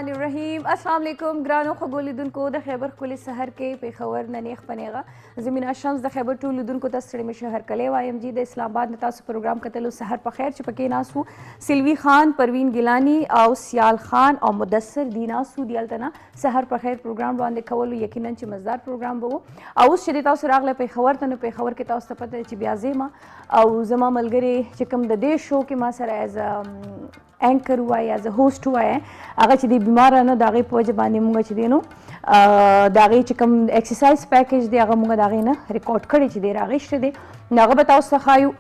बिस्मिल्लाहिर्रहमानिर्रहीम। अस्सलाम वालेकुम ग्रानो खगोलिदुनको द खैबर कुल सहर के पेखवर ननेख पनेगा ज़मीना शम्स द खैबर टू लिदुनको तस्रे में शहर कले वायम जी द इस्लामाबाद नतासु प्रोग्राम कतलु सहर पखैर चपके नासु सिल्वी खान परवीन गिलानी और सियाल खान और मुदस्सर दीनासु दियालतना सहर पखैर प्रोग्राम बांधे खवलु यकीनन च मज़दार प्रोग्राम बो और शरीता सुरागले पेखवर तन पेखवर के तास तपत च ब्याजेमा और जमा मलगरे चिकम द देश शो के मा सर एज एंकर हुआ एज अ होस्ट हुआ है आगे ची बीमार न दागे पोज बांधे मुंगा ची देनो दागे चिकम एक्सरसाइज पैकेज दे आगे मुंगा दागे ना रिकॉर्ड करे ची दे रागे इश्ते दे नागा बताओ सखायु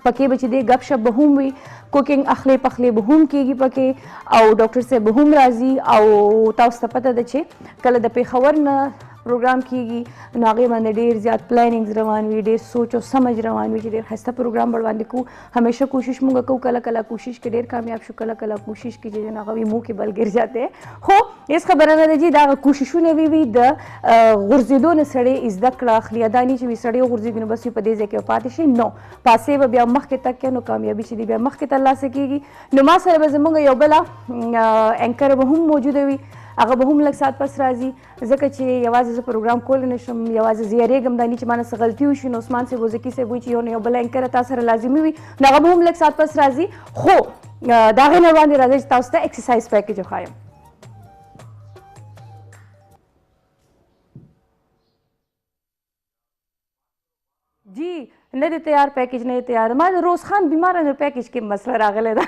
पके बची दे गपशप बहुम हुई कुकिंग अखले पखले बहुम कीगी पके और डॉक्टर से बहुम राजी और ताउस पता दचे कल द पे खबर न प्रोग्राम कीगी नागे मन ढेर ज़्यादा प्लानिंग्स रवान हुई ढेर सोचो समझ रवान हुई ढेर खस्ता प्रोग्राम बढ़वाने को हमेशा कोशिश मुंगा को कला कला कोशिश के ढेर कामयाब शु कला कला कोशिश की जो नागा भी मुंह के बल गिर जाते हैं हो इस खबर न जी दा कोशिशों ने भी द गुर्जिदों ने सड़े इस दकड़ा खलियादानी ची भी सड़े गुर्जी बिन बस पदे जे के पातिशी नो पासे व ब्या मख के तक के नो कामयाबी ची ब्या मख के तल्ला से कीगी नुमा सर बज मुंगा योबला एंकर बहुम मौजूद हुई आगे बहुम लग साथ पस राजी जक चे यवाज प्रोग्राम कोल नशम यवाज जियारे गमदानी च मानस गलती हुई शिन उस्मान से बोझकी से बुची होने बला एंकर तासर लाजिमी हुई नागा बहुम लग साथ पस राजी हो दागे नरवान राजे तास्ता एक्सरसाइज पैकेज खाया जी नहीं तैयार पैकेज नहीं तैयार हमारे रोज खान बीमार है पैकेज के मसला रागले दा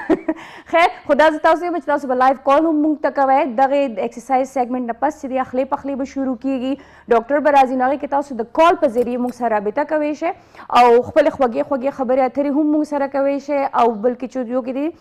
खैर खुदा जता से बचता से लाइव कॉल हम मुंग तक है दगे एक्सरसाइज सेगमेंट न पस सीधी अखले पखले भी शुरू कीगी डॉक्टर बराजी नागे के तास द कॉल पर जरिए मुंग सरा बेटा कवेश है और खपल खवगे खवगे खबर अथरी हम मुंग सरा कवेश है और बल्कि जो की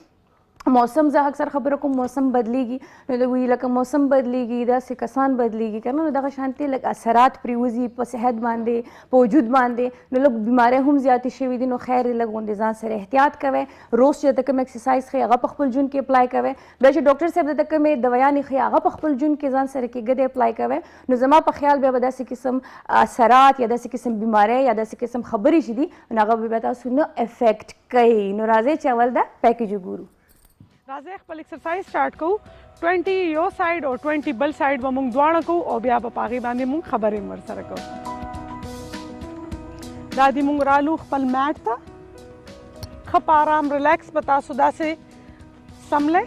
मौसम जा अक्सर खबरों को मौसम बदलेगी वही लग मौसम बदलेगी दा से कसान बदलेगी करना दगा शांति लग असरात प्रिवजी प सेहत बांधे पौजूद बांधे न लोग बीमारे हम ज्यादा शेवी दिन खैर लग होंदे जान से एहतियात कवे रोज जे तक में एक्सरसाइज खे आगा पखपल जुन के अप्लाई कवे वैसे डॉक्टर साहब तक में दवाया नहीं खे आगा पखपल जुन के जान सर के गदे अप्लाई कवे न जमा प ख्याल बे बदा से किस्म असरात या दसे किस्म बीमारे या दसे किस्म खबरी दी नागा भी बता सुनो इफेक्ट कई नराजे चावल दा पैकेज गुरु राजे खपल एक्सरसाइज स्टार्ट को 20 यो साइड और 20 बल साइड व मुंग द्वाण को और ब्या पागे बांधे मुंग खबरें मर सर को दादी मुंग रालू खपल मैट था खप आराम रिलैक्स बता सुदा से समले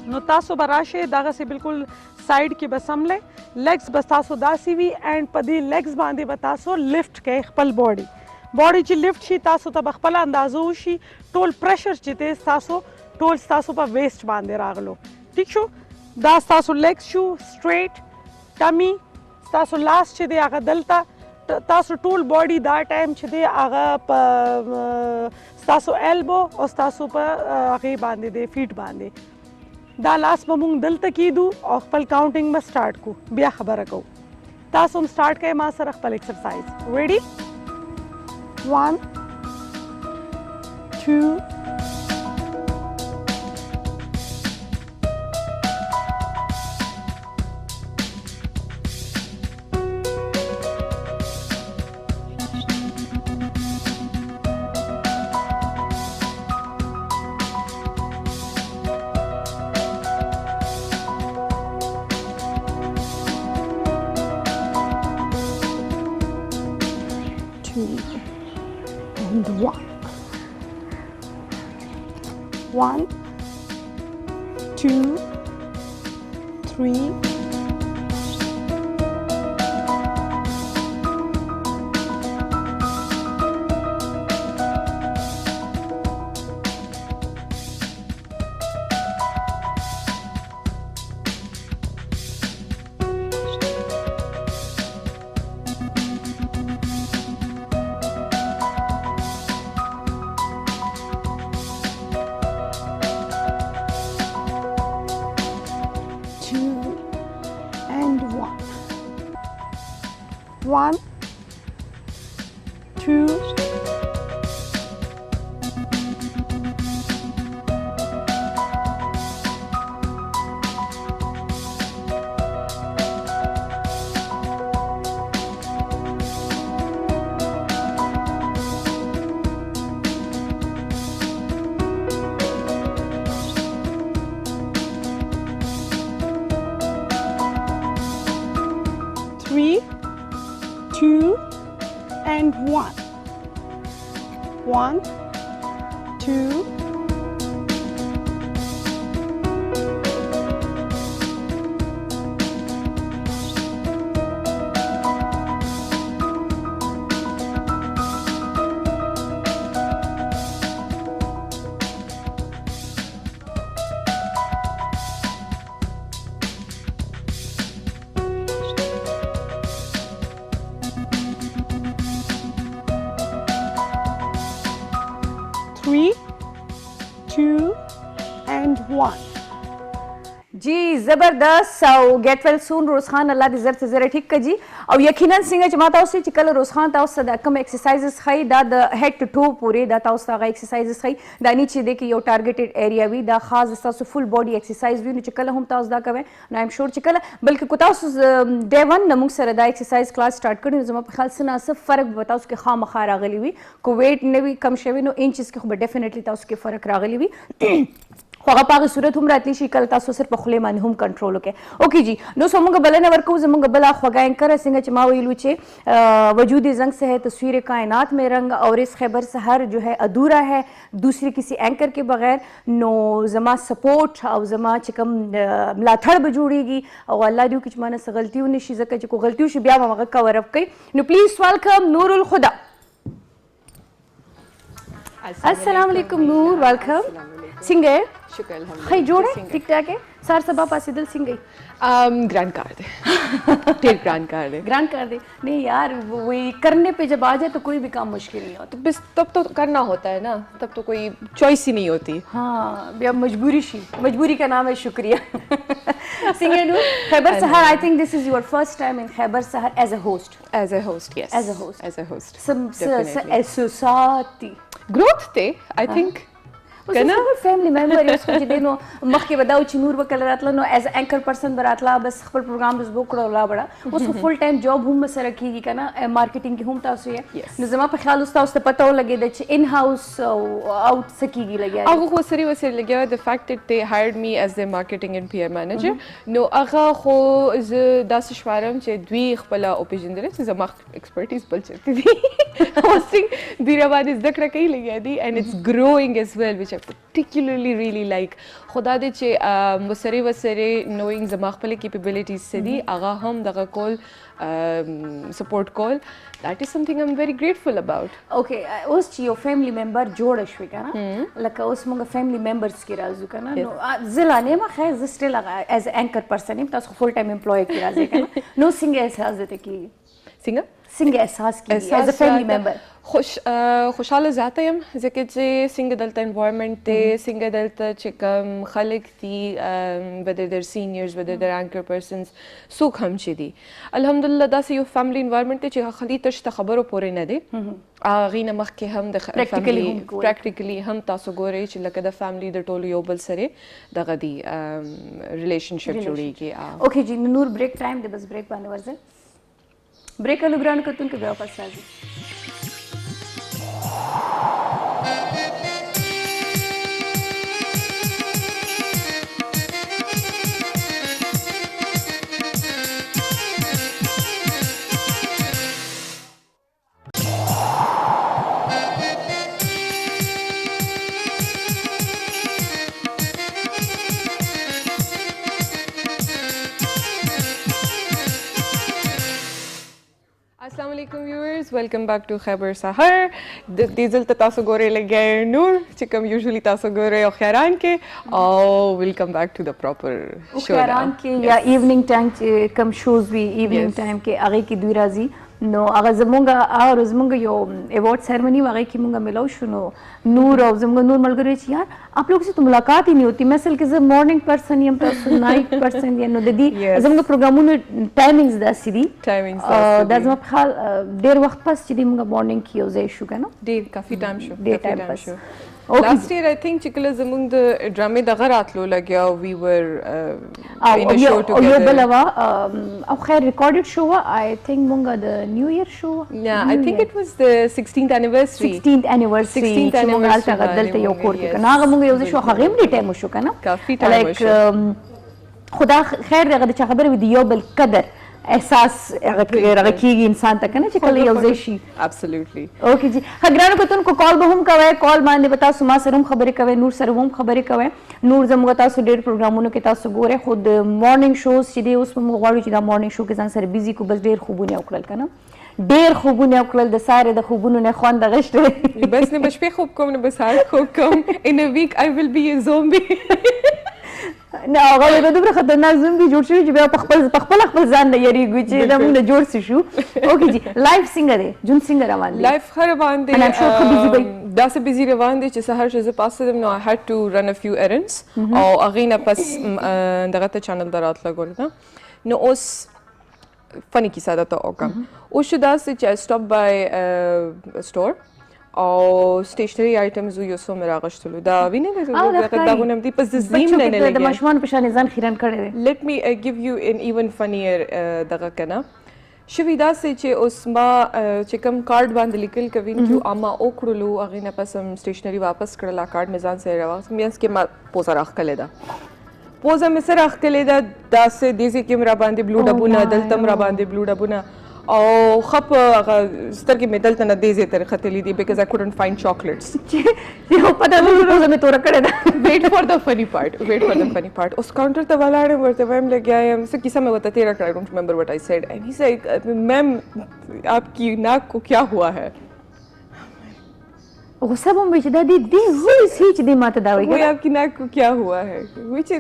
नुतासो बराशे दागा से बिल्कुल साइड के बसमले लेग्स बतासो दासी भी एंड पदी लेग्स बांधे बतासो लिफ्ट के खपल बॉडी ची लिफ्ट शी तासो तब खपल अंदाजो शी टोल प्रेशर चिते तासो टोल तासो पर वेस्ट बांधे रागलो ठीक शो दास तासो लेग्स शू स्ट्रेट टमी तासो लास्ट चिदे आगा दलता तासो टोल बॉडी दा टाइम चिदे आगा तासो एल्बो और तासो पर आगे बांधे दे फीट बांधे दा लास्ट ममुंग दलता की दू और खपल काउंटिंग में स्टार्ट को बिया खबर को तासो हम स्टार्ट करे मा सर खपल एक्सरसाइज रेडी 1 2 1 2 3 1 2 1 3, 2, and 1. 1, 2. Three, 2, and 1. जी ज़बरदस्त او गेट वेल सून रोज़ खान अल्लाह दې زر ته زر ټیک کړي او یقینا څنګه چې ما تاسو چې کله روز خان تاسو د کوم ایکسرسایزز خای دا د هډ ټو ټو پورې دا تاسو هغه ایکسرسایزز خای دا نه چې د کې یو ټارګټډ ایریا وي دا خاص تاسو فل باډي ایکسرسایز وي نو چې کله هم تاسو دا کوئ نو ایم شور چې کله بلکې کو تاسو ډے 1 نو موږ سره دا ایکسرسایز کلاس سٹارټ کړو زما په خیال سره څه فرق به تاسو کې خامخا راغلی وي کو ویټ نه وي کم شوی نو انچز کې خو به ډیفینیټلی تاسو کې فرق راغلی وي خو هغه په هغه صورت هم راتلی شي کله تاسو صرف په خولې باندې هم کنټرول وکړئ اوکې جی نو زموږ بلنه ورکو زموږ بلا خوږه اینکر څنګه چې ما ویلو چې وجود زنگ سے ہے تصویر کائنات میں رنگ اور اس خیبر سحر جو ہے ادھورا ہے دوسری کسی اینکر کے بغیر نو زما سپورٹ او زما چې کوم ملاتړ به جوړیږي او الله دې وکړي چې مانه څه غلطي ونه شي ځکه چې کو غلطي وشي بیا به هغه کور اپ کوي نو پلیز ویلکم نور الخدا السلام علیکم نور ویلکم څنګه شکر الحمدلله خی جوړه ټیک ټاک ہے سار سبا پاسیدل څنګه ग्रैंड कार दे ढेर ग्रैंड कार दे ग्रांट कर दे नहीं यार वही करने पे जब आ जाए तो कोई भी काम मुश्किल नहीं होता तो बस तब तो करना होता है ना तब तो कोई चॉइस ही नहीं होती हाँ अब मजबूरी शी मजबूरी का नाम है शुक्रिया सिंगर Noor Khyber Sahar I think this is your first time in Khyber Sahar as a host yes as a host some एसोसाती growth थे I think کنه فیملی ممبر یو څه چې دینو مخکې بداو چې نور وکړه راتله نو ایز اینکر پرسن براتله بس خپل پروګرام بس وکړو لا بڑا اوس فل ټایم جاب هم سره کیږي کنه مارکیټینګ کې هم تاسو یې نو زما په خیال اوس تاسو ته پته ولګی چې ان هاوس او اوټ سکیږي لګیا هغه خو سری وسره لګیا the fact that they hired me as their marketing and PR manager نو هغه خو ز داس شوارم چې دوی خپل اوپیژندل چې زما ایکسپرټیز بل چرته دي hosting ډیره باندې ذکر کوي لګیا دي and it's growing as well which I particularly really like خدا دې چې وسره knowing زما خپل capabilities سدي هغه هم دغه کول support کول that is something I'm very grateful about اوکې اوس چې یو فیملی ممبر جوړ شوی کنه لکه اوس موږ فیملی ممبرز کې راځو کنه نو زلانه ما خیر ز سټیل ایز اینکر پرسن تاسو فل ټایم امپلوی کې راځي کنه نو څنګه احساس دته کی څنګه احساس کی ایز ا فیملی ممبر خوشاله ذاته يم ځکه چې څنګه دلته انوایرنمنت ته څنګه دلته چې کوم خلک دي whether they're seniors whether they're anchor persons څوک هم چې دي الحمدلله داسې یو فیملی انوایرنمنت چې خالي تشته خبرو پورې نه دي اغه نه مخکې هم د فیملی پریکټیکلی هم تاسو ګورئ چې لکه د فیملی د ټولو یو بل سره دغه دی ریلیشنشپ جوړیږي اوکې جی نور بریک ټایم دی بس بریک باندې ورځه ब्रेक अनुग्रहण करतून के वापस राजी Assalamu alaikum viewers, welcome back to Khaibar Sahar. Diesel taso gore lagya Noor, chikam usually taso gore khairan ke. Oh, we'll come back to the proper show. Khairan ke ya evening time kam shows we evening time ke age ki dui razi. نو هغه زمونږ یو ایوارड सेरेमनी وغیرہ کې مونږه ملو شنو نور او زمونږ نور ملګری چې یار آپ لوگ سے تو ملاقات ही नहीं होती مثلا کې زه مارننګ پرسن یم تاسو نایټ پرسن یم نو د دې زمونږ پروګرامونو ټایمینګز داسې دي دا زما په خیال ډېر وخت پس چې موږ مارننګ کې یو ځای شو کنه ډېر کافي ټایم شو ډېر ټایم پس Last year, I think Chikala Zamung the drama daga ratlo lagya. We were in a show together. Yo balawa, au khair recorded show. I think munga the New Year show. Yeah, I think it was the 16th anniversary. 16th anniversary. Munga alta gadalta yo kor ke kana. Aga munga yo show khagim ni time show kana. Kafi time show. خدا خیر دغه چې خبره وي د یو بل قدر احساس هغه کېږي انسان ته کنه چې کله یو ځای شي. absolutely. اوکې جی ګرانو کتونکو کال به هم کوئ، کال باندې به تاسو ما سره هم خبرې کوئ، نور سره هم خبرې کوئ. نور زموږ تاسو ډېر پروګرامونو کې تاسو ګورئ، خو د مارننګ شوز چې دی اوس به موږ غواړو چې دا مارننګ شو کې ځان سره بیزي کو، بس ډېر خوبونه وکړل کنه، ډېر خوبونه وکړل، د سارې د خوبونو نه خوند غشته بس نه بشپې خوب کوم نه به سهار خوب کوم. in a week I will be a zombie. نه هغه د دومره خطرناک زومبي جوړ شوي چې بیا په خپل ځان نه یریږو چې دا موږ نه جوړ شو. اوکې جی لایف څنګه دی ژوند څنګه روان دی؟ لایف ښه روان دی، داسې بیزي روان دی چې سهار چې زه پاڅېدم نو I had to run a few errands او هغې نه پس دغه ته چینل ته راتلګول نه. نو اوس فني کیسه درته وکړم. اوس شو داسې چې I stopped by a store او سټیشنري آیټمز یو څو مې راغشتلو. دا وینې دغونه دي په زیم نه نه لګي، د ماشومان په شان ځان خیرن کړی دی. let me give you an even funnier دغه کنه شوي داسې چې اوس ما چې کوم کارډ باندې لیکل کوي چې اما وکړلو هغې نه پس هم سټیشنري واپس کړله، کارډ مې ځان سره راواخیست، مینس کې ما پوزه راښکلې ده، پوزه مې سره راښکلې ده، داسې دې ځای کې م را باندې بلو ډبونه، دلته م را باندې بلو ډبونه او ښه په هغه سترګې مې دلته نه دې ځای ته راختلي دي because I couldn't find chocolates. پته نه پوزه مې توره کړې ده. wait for the funny part. اوس کاونټر ته ولاړم، ورته وایم لګیا یم څه کیسه مې ورته تېره کړه. I don't remember what I said and he's like ma'am आपकी नाक को क्या हुआ है؟ غصه به مې چې دا دې وایي چې دې ماته دا وایي وایي आपकी नाक को क्या हुआ है؟ وایي چې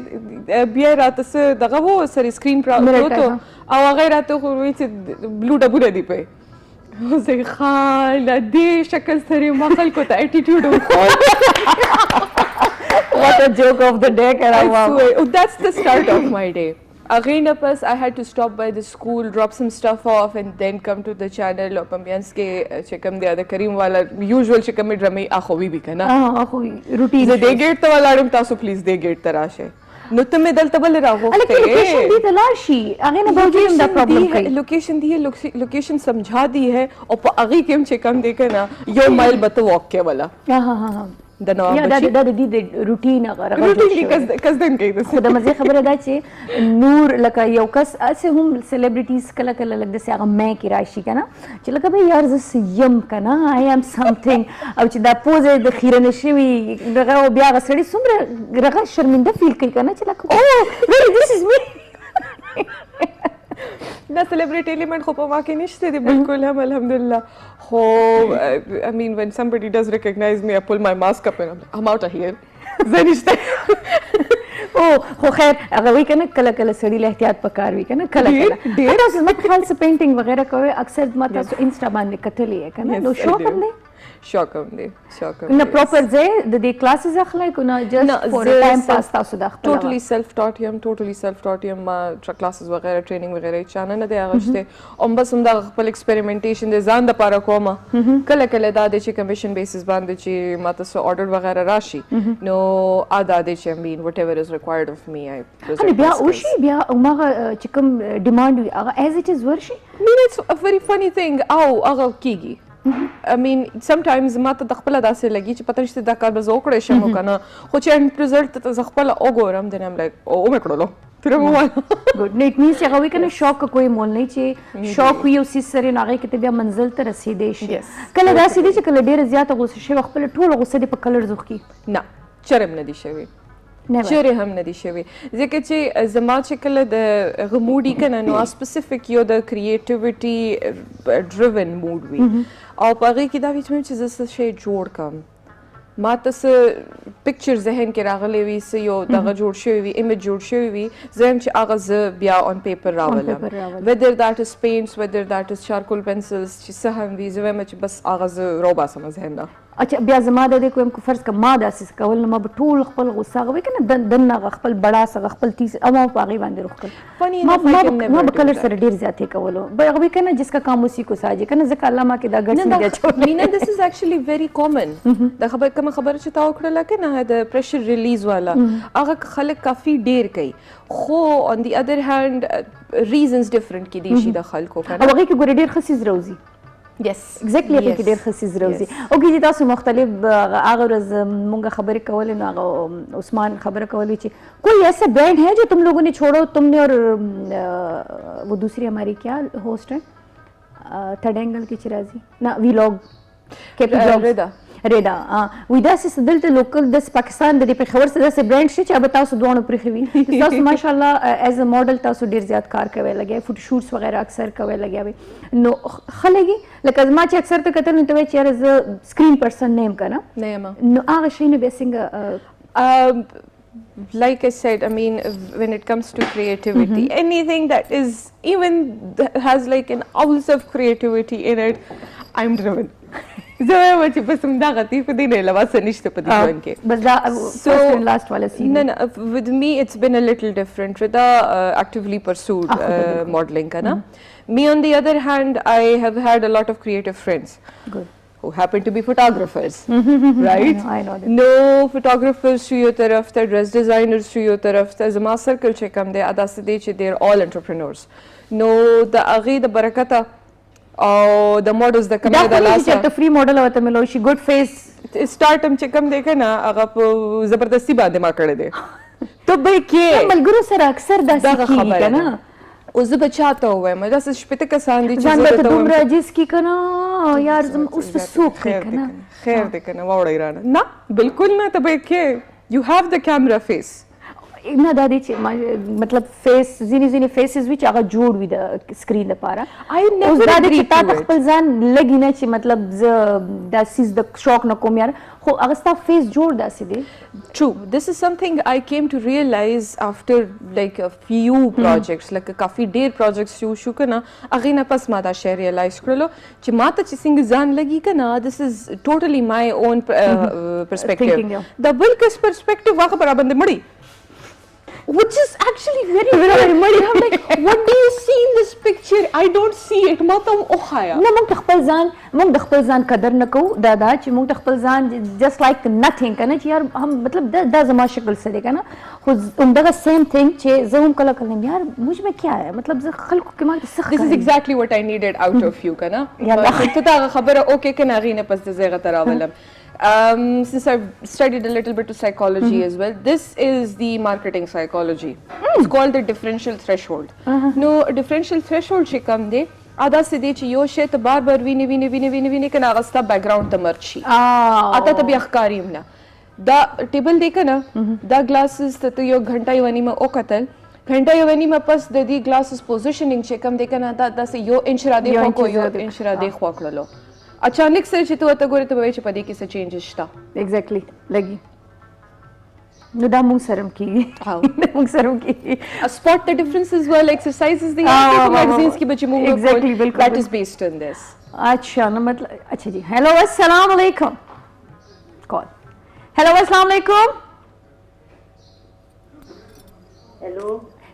بیا راته څه دغه و سر سکرین پروت و او هغه راته خو وایي چې بلو ډبونه دي پې. زه ښه له دې شکل سره ما خلکو ته ایټیټیوډ وښود. What a joke of the day کړه. That's the start of my day. Again, I had to stop by the school, drop some stuff off, and then come to the channel. Or pambians ke chekam de ada Karim wala usual chekam drama akhovi bhi kana. akhovi routine. The day gate to wala arum taso please day gate tarashe. No te me dalta bal raho. लेकिन लोकेशन दी तलाशी आगे ना बावजूद हम दा प्रॉब्लम कई. लोकेशन दी है, लोकेशन समझा दी है और आगे केम चेकम देखे ना यो माइल बतो वॉक के वाला. हाँ د نواب بچي دا د دې د روټین هغه کزدن کوي خو د مزه خبره ده چې نور لکه یو کس اسه هم سلیبریټیز کله کله لګ د سیاغه مې کی راشي کنه چې لکه به یار ز یم کنه آی ام سمثینګ او چې دا پوزه د خیرنه شوی دغه بیا غسړي څومره رغه شرمنده فیل کوي کنه چې لکه او ویری دیس از می دا سلیبریټی الیمنٹ خو په ما کې نشته دی بالکل هم الحمدلله. خو I mean when somebody does recognize me I pull my mask up and I'm out of here. زه نشته او خو خیر هغه وی کنه کله کله سړی له احتیاط پکار وی کنه کله کله تاسو زما په خیال څه پینټینګ وغیرہ کوي اکثر ما تاسو انسټا باندې کتلې کنه نو شو هم دی نه پراپر ځای د دې کلاسز اخلي کنه جست فور ټایم پاس تاسو د خپل ټوټلی سیلف ټاټ یم ما کلاسز وغیرہ ټریننګ وغیرہ چانه نه دی اغشته او بس هم دا خپل ایکسپریمنټیشن د ځان د پاره کومه کله کله دا د چې کمیشن بیسس باندې چې ما تاسو آرډر وغیرہ راشي نو ادا د چې مين وات ایور از ریکوایرډ اف می آی بیا اوشي بیا هغه چې کوم ډیماند وي هغه ایز اټ از ورشي مين اټس ا ویری فنی ثینګ او هغه کیږي. I mean sometimes ما ته د خپل داسې لګي چې پته نشته دا کار به زه وکړی شم کنه خو چې end result ته زه خپل وګورم then I'm like او مې کړلو پھر مو ګډ نیټ مینس هغه وی کنه شوق کوئی مول نه چې شوق وي او سیس سره ناغه کې بیا منزل ته رسیدې شي کله داسې دي چې کله ډیر زیاته غوسه شي خپل ټول غوسه دې په کلر زوخ کی نه چرم نه دي شوی چیرې هم نه دي شوي ځکه چې زما چې کله د غموډي کنه نو سپیسیفیک یو د کریټیویټي ډریون موډ وي او په هغې کې دا وي چې زه څه شی جوړ کړم ما ته څه پکچر ذهن کې راغلی وي څه یو دغه جوړ شوی وي ایمیج جوړ شوی وي زه یم چې هغه زه بیا آن پیپر راولم ویدر دیٹ از پینټس ویدر دیٹ از چارکول پنسلز چې څه هم وي زه وایم چې بس هغه زه راوباسم ذهن نه. اچھا بیا زما د دې کوم کو فرض کا ما داسې کول نو ما به ټول خپل غوسه غوي کنه دنه خپل بڑا سره خپل تیز او ما پاغي باندې روخ کړ ما به کلر سره ډیر زیاتې کولو به غوي کنه جس کا کام اسی کو ساجي کنه ځکه الله ما کې دا ګټ نه چوي مینا this is actually very common دا خبره چې تا وکړه کنه د پریشر ریلیز والا هغه خلک کافي ډیر کوي خو on the other hand reasons different کې دي شي د خلکو کنه هغه کې ګور ډیر خسیز روزي Yes. ایگزیکټلی هغه کې Yes. ډېر ښه څیز راوځي. Yes. اوکې چې تاسو مختلف هغه ورځ مونږ خبرې کولې نو هغه عثمان خبره کولی چې کوئی ایسا برانڈ ہے جو تم لوگوں نے چھوڑو تم نے اور وہ دوسری ہماری کیا ہوسٹ ہے تھرڈ اینگل کی چرازی نه ویلاګ رضا رضا وی داسې څه دلته لوکل د پاکستان د پیښور څخه داسې برانډ شته چې به تاسو دواړو پرېښوي تاسو ماشاءالله ایز ا ماډل تاسو ډېر زیات کار کوئ لګیا فوټو شوټس وغیره اکثر کوئ لګیا وي نو ښه لګي لکه زما چې اکثر ته کتل نو ته وایې چې یاره زه سکرین پرسن نه یم که نه نه یم نو هغه شی نه بیا څنګه like I said, I mean, when it comes to creativity, anything that is even has like an ounce of creativity in it, I'm driven. زه وایم چې بس همدغه دی په دې نه علاوه څه نشته په دې ژوند کې. بس دا first and last والا scene. No, with me it's been a little different. Rida actively pursued modeling, kana. Me on the other hand, I have had a lot of creative friends. Good. Who happen to be photographers, right? I know that. No photographers to your taraf, the dress designers to your taraf, the zama circle che kam de ada se de che they're all entrepreneurs. No, the aghi the barakata or the models the kam دا da خو نه چې lasa ته فري موډل او ته ملو شي ګډ فیس stardom che kam de kana aga po zabardasti baande ma kade de to bhai ke ملګرو سره اکثر داسې دغه کېږي خبره که ده. نه او زه به چاته ووایم داسې شپېته کسان دي چې ځان زه به درته ته وایم دومره چې عجز کي که نه یار زما اوس به څوک کوي خیر که دی نه کنه خیر دی کنه واوړئ رانه نه بالکل نه ته به یې کې یو هاف د کیمرا فیس نه دا دی چې مطلب فیس ځینې فیسز وي چې هغه جوړ وي د سکرین لپاره I never اوس دا دی agreed چې تا to ته it. خپل ځان لګي نه چې مطلب زه دا سیز د شوق نه کوم یار خو هغه ستا فیس جوړ داسې دی True. This is something I came to realize after like a few projects, like a काफी ډیر projects چې وشو کنه هغې نه پس ما دا شی realize کړلو چې ما ته چې څنګه ځان لګي کنه this is totally my own perspective. Thinking, yeah. د بل کس perspective هغه برابر دی مړی which is actually very funny. I'm like, what do you see in this picture? I don't see it. ما ته وخایا نه موږ د خپل ځان قدر نه کوو دا چې موږ د خپل ځان جسٹ لایک نثینګ کنه چې یار هم مطلب دا زما شکل څه دی کنه خو همدغه سیم تھنګ چې زه هم کله کله یار مجھ میں کیا ہے مطلب زه خلکو کې ما څه This is exactly what I needed out of you, kana. Yeah. ته دا خبره اوکې کنه هغې نه پس د زیغه ته راولم. Since I've studied a little bit of psychology as well, this is the marketing psychology. It's called the differential threshold. No, differential threshold چې کوم دی ادا سې دی چې یو شی ته بار بار ویني کنه هغه ستا بیکګراوند ته مرچ شي اته ته بیا ښکاري هم نه دا ټیبل دی کنه دا ګلاسز ته یو غنټه یو نیمه وکتل غنټه یو نیمه پس د دې ګلاسز پوزیشنینګ چې کوم دی کنه دا داسې یو انچ را دی خو یو انچ را دی خو کړلو اچانک سره چې ته ورته ګورې ته به وایې چې په دې کې څه چینجز شته ایگزیکټلی لګي نو دا موږ سره هم کېږي موږ سره هم کېږي spot the difference as well exercises the magazines کی بچی موږ Exactly, بالکل that is based on this اچھا نو مطلب اچھا جی ہیلو السلام علیکم کال ہیلو السلام علیکم हेलो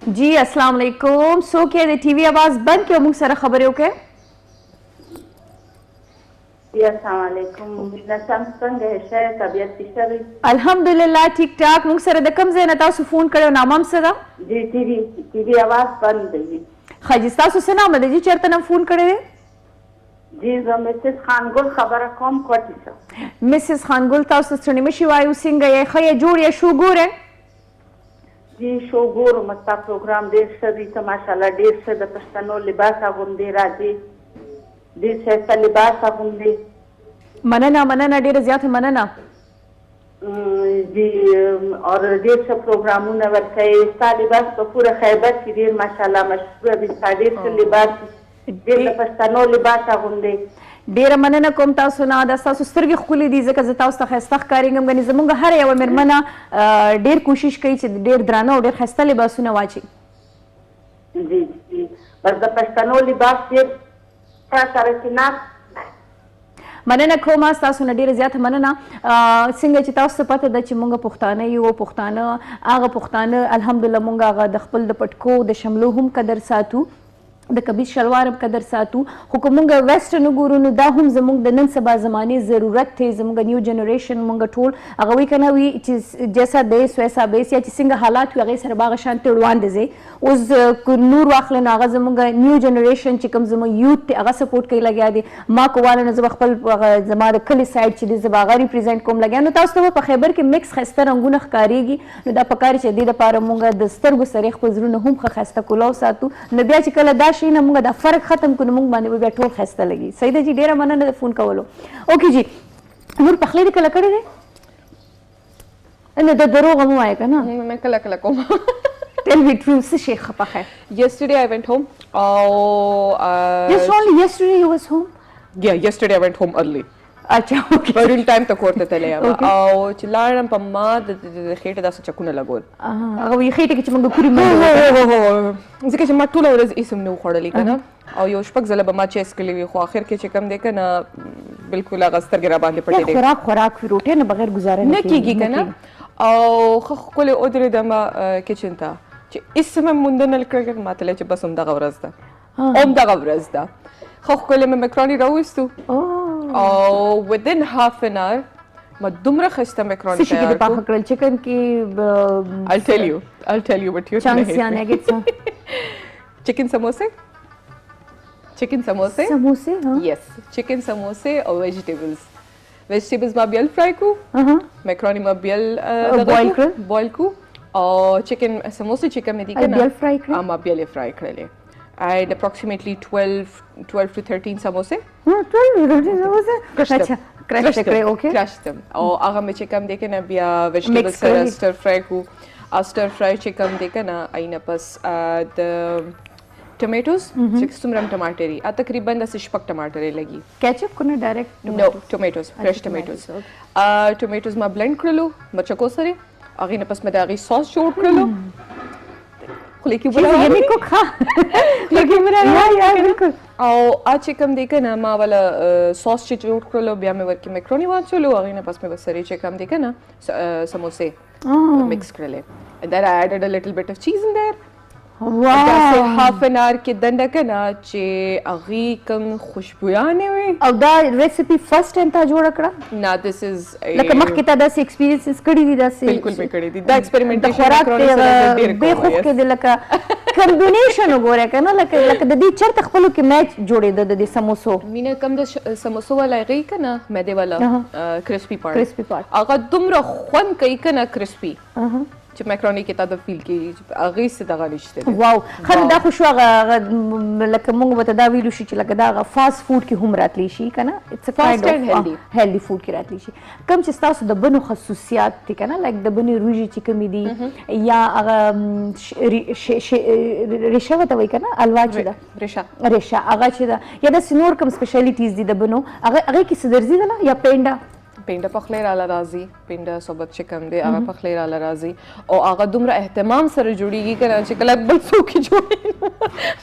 जी अस्सलाम वालेकुम सो के T V आवाज बंद क्यों मुझ सर खबरें ओके जी अस्सलाम वालेकुम नसम څنګه شه طبيعت څنګه अल्हम्दुलिल्लाह ठीक ठाक मुझ सर د कम زه نتا سو فون کړو نامم سره जी टीवी आवाज बंद دی خجستا سو سنا مده جی چرته نم فون کړی जी زه مسز خانګل خبره کوم کوټی څه مسز خانګل تاسو سره مشي وایو څنګه یې خې جوړ یا شو ګوره जी شو ګورو مستا پروګرام ډیر ښه دی ته ماشاءالله ډیر ښه د پښتنو لباس اغوندي راځي ډیر ښه لباس اغوندي مننه ډیره زیاته مننه जी और ډیر ښه پروګرامونه ورکوي ستا لباس په پوره خیبر کې ډیر ماشاءالله مشهور دی ستا ډیر ښه لباس ډیر د پښتنو لباس اغوندي ډیره مننه کوم تاسو نه د تاسو سترګې خولې دي ځکه زه تاسو ته ښایسته ښکارېږم ګنې زموږ هر یوه مېرمنه ډېر کوشش کوي چې ډېر درانه او ډېر ښایسته لباسونه واچي जी जी بس د پښتنو لباس ډیر سره چې نه مننه کوم تاسو نه ډیره زیاته مننه څنګه چې تاسو ته پته ده چې مونږ پښتانه یو پښتانه هغه پښتانه الحمدلله مونږ هغه د خپل د پټکو د شملو هم قدر ساتو د کمیس شلوار هم قدر ساتو خو که مونږ ویسټرن وګورو نو دا هم زموږ د نن سبا زمانې ضرورت دی زموږ نیو جنریشن مونږ ټول هغه وایي که نه وي چې جیسا دیس ویسا بیس یا چې څنګه حالات وي هغې سره به هغه شانتې وړاندې ځې اوس که نور واخلو نو هغه زموږ نیو جنریشن چې کوم زموږ یوت دی هغه سپورټ کوي لګیا دی ما که واله نو زه به خپل زما د کلي سایډ چې دی زه به هغه ریپرزینټ کوم لګیا نو تاسو ته به په خیبر کې مکس ښایسته رنګونه ښکارېږي نو دا پکار چې دې دپاره مونږ د سترګو سره خپل زړونه هم ښه ښایسته کلاو ساتو نو بیا چې کله دا شي نه مونږ دا فرق ختم کړو مونږ باندې به بیا ټول ښایسته لګي صحیح ده جی ډېره مننه د فون کولو اوکې جی نور پخلی دې کله کړی دی نه د دروغ مه وایه که نه मैं कल कोम ټیل می ټرو څه شی ښه پخی yesterday I went home Just only yesterday you was home yeah yesterday I went home early اچھا اوکې پرون ټایم ته کور ته تللی یم او چې لاړم په ما د خېټې داسې چکونه لګول هغه وایي خېټې کې چې موږ کوري منډه ځکه چې ما ټوله ورځ ایسم نه و خوړلی که نه او یو شپږ ځله به ما چیس کړی وي خو آخر کې چې کم دی که نه بالکل هغه سترګې را باندې پټې دی خوراک وي روټۍ نه بغیر گزاره نه کېږي که نه او ښه ښکلې ودرېدم کچن ته چې ایس مې موندنه کړی ما ته چې بس همدغه ورځ ده همدغه ورځ ده ښه ښکلې مې مکروني راویستو او within half an hour ما دومره ښایسته مکروني څه شي کې دې پاخه کړل چکن کې I'll tell you what you چانس یا نګټس chicken samosa سموسې yes chicken samosa او vegetables ما بیل فرای کو مکروني ما بیل بویل کو او chicken samosa چې کوم دي کنه بیل فرای کړل ما بیل فرای کړل and approximately 12 to 13 samosa 12 samosa اچھا کرش کړی اوکې crush them او هغه مې چې کوم دی کنه بیا vegetable سره stir fry کو stir fry چې کوم دی کنه اینه پس د tomatoes چې څومره ټماټر دي تقریبا د شپږ ټماټر لګي کیچپ کنه ډایرکټ no tomatoes fresh tomatoes tomatoes ما blend کړلو مرچکو سره هغه نه پس مې د هغې ساس جوړ کړلو خو لیکي بولا یعنی کوک ها لیکي مرا یا بالکل او چې کوم دی کنه ما ولا ساس چې جوړ کړلو بیا مې ورکې مکروني واچولو هغې نه پس مې بس سره چې کوم دی کنه سموسې مکس کړلې and then I added a little bit of cheese in there داسې half an hour کې دنده کنه چې هغې کوم خوشبویانې وي او دا ریسیپي فرست ټایم تا جوړه کړه نه this is لکه مخکې تا داسې ایکسپیرینسز کړي دي داسې بالکل مې کړي دي دا ایکسپریمنټیشن خوراک بې خوف کې دی لکه کمبینیشن وګوره که نه لکه د دې چېرته خپلو کې میچ جوړېده د دې سموسو مینه کم د سموسو والا هغې که نه میدې والا کرسپي پارټ هغه دومره خوند کوي که نه کرسپي چې مکروني کې تا د فیل کېږي هغې څه دغه نشته دی واو ښه نو دا خو شو هغه لکه موږ به ته دا ویلو شي چې لکه دا هغه فاسټ فوډ کې هم راتلی شي که نه هیلدي فوډ کې راتلی شي کوم چې ستاسو د بنو خصوصیات دي که نه لایک د بنې روژې چې کومې دي یا هغه ریشه ورته وایي که نه الوا چې ده ریشه هغه چې ده یا داسې نور کوم سپیشلیټیز دي د بنو هغې کې څه درځي ده نه یا پینډه پینډه پخلی راله راځي پینډه صوبت چې کوم دی هغه پخلی راله راځي او هغه دومره اهتمام سره جوړیږي که نه چې کله بل څوک یې جوړوي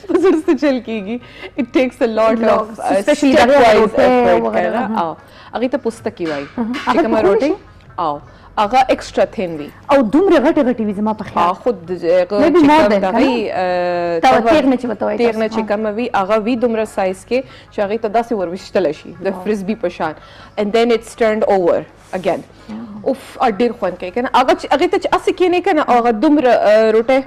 په زړه څه چل کېږي اټ ټیکس ا لاټ اف سټیپ وایز افورټ که نه هغې ته پوستکي وایي چې کومه روټۍ او هغه ایکسټرا تhin وي او دومره غټې غټې وي زما په خیال خود دغې تیغ نه چې ورته وایي تیغ نه چې کومه وي هغه وي دومره سایز کې چې هغې ته داسې ورویشتلی شي د فرسبي په شان and then it's turned over again اوف ډېر خوند کوي که نه هغې ته چې هسې کښېنې که نه هغه دومره روټۍ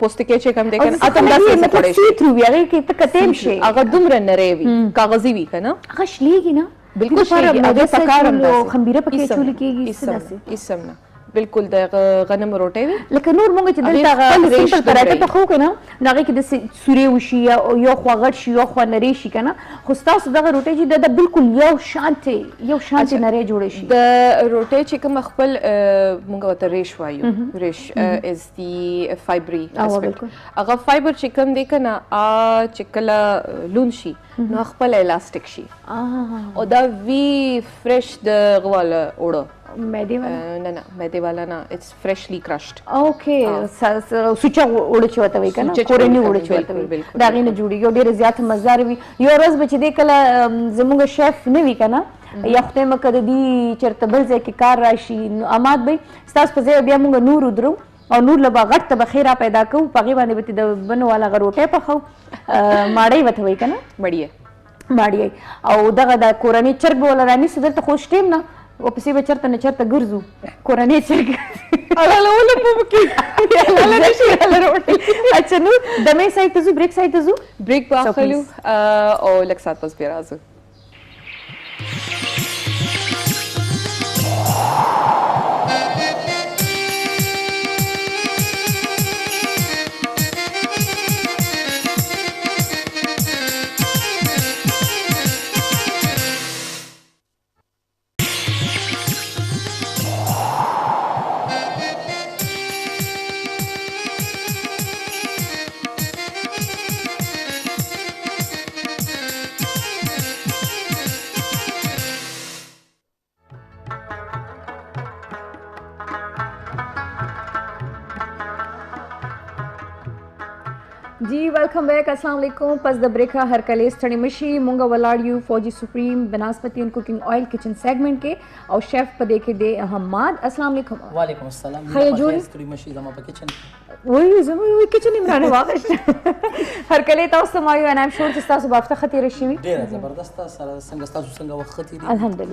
پوستکی چې کوم دی که نه اته هم داسې څه خوړی شي ترو وي هغې کې ته کتیم شي هغه دومره نری وي کاغذي وي که نه هغه شلېږي نه بالکل شلېږي هغې په کار هم داسې خمبیره پکې اچولې کېږي څه داسې ایسم نه بالکل د غنم روټۍ وي لکه نور مونږ چې دلته هغه سمپل پراټه پخوو که نه نو هغې کې داسې سورې وشي یا یو خوا غټ شي یو خوا نری شي که نه خو ستاسو دغه روټۍ چې ده بالکل یو شانتې نری جوړی شي د روټۍ چې کومه خپل مونږ ورته ریش وایو ریش از دی فایبري هغه فایبر چې کوم دی که نه چې کله لون شي نو خپل الاستیک شي او دا وی فرش د غواله اوړه معدې والا نه معدې والا نه اټس فرشلی کرشډ اوکې سوچا اوړه چې ورته وایي که نه کورني اوړه چې ورته وایي د هغې نه جوړېږي او ډېره زیاته مزدار وي یو ورځ به چې دی کله زموږ شیف نه وي که نه یا خدای مه که د دې چېرته بل ځای کې کار راشي نو اماد به ستاسو په ځای بیا موږ نور ودرو او نور لبا غټ ته بخیره پیدا کوو پغې باندې به د بنو والا غروټه پخو ماړی وته وای کنه بڑھیا ماړی او دغه د کورنۍ چرګ ولا رانی سدل ته خوش ټیم نه او پسې به چرته نه چرته ګرځو کورنۍ چرګ اچھا نو دمه سایت ته زو بریک سایت ته زو بریک واخلو او لږ ساعت پس بیا راځو ji welcome back अस्सलाम वालेकुम पस the break हर कले स्टडी मशी मुंगा वलाडियो फौजी सुप्रीम बनास्पति and cooking oil kitchen segment के और शेफ पदे के दे अहमद अस्सलाम वालेकुम वालेकुम अस्सलाम खैर जोड़ी स्टडी मशी जमा पे किचन वही जमा किचन इमरान वागश हर कले तاسو ما یو انا ام شور تاسو بافته خطر شي ډیره زبردست سره څنګه تاسو څنګه وخت دي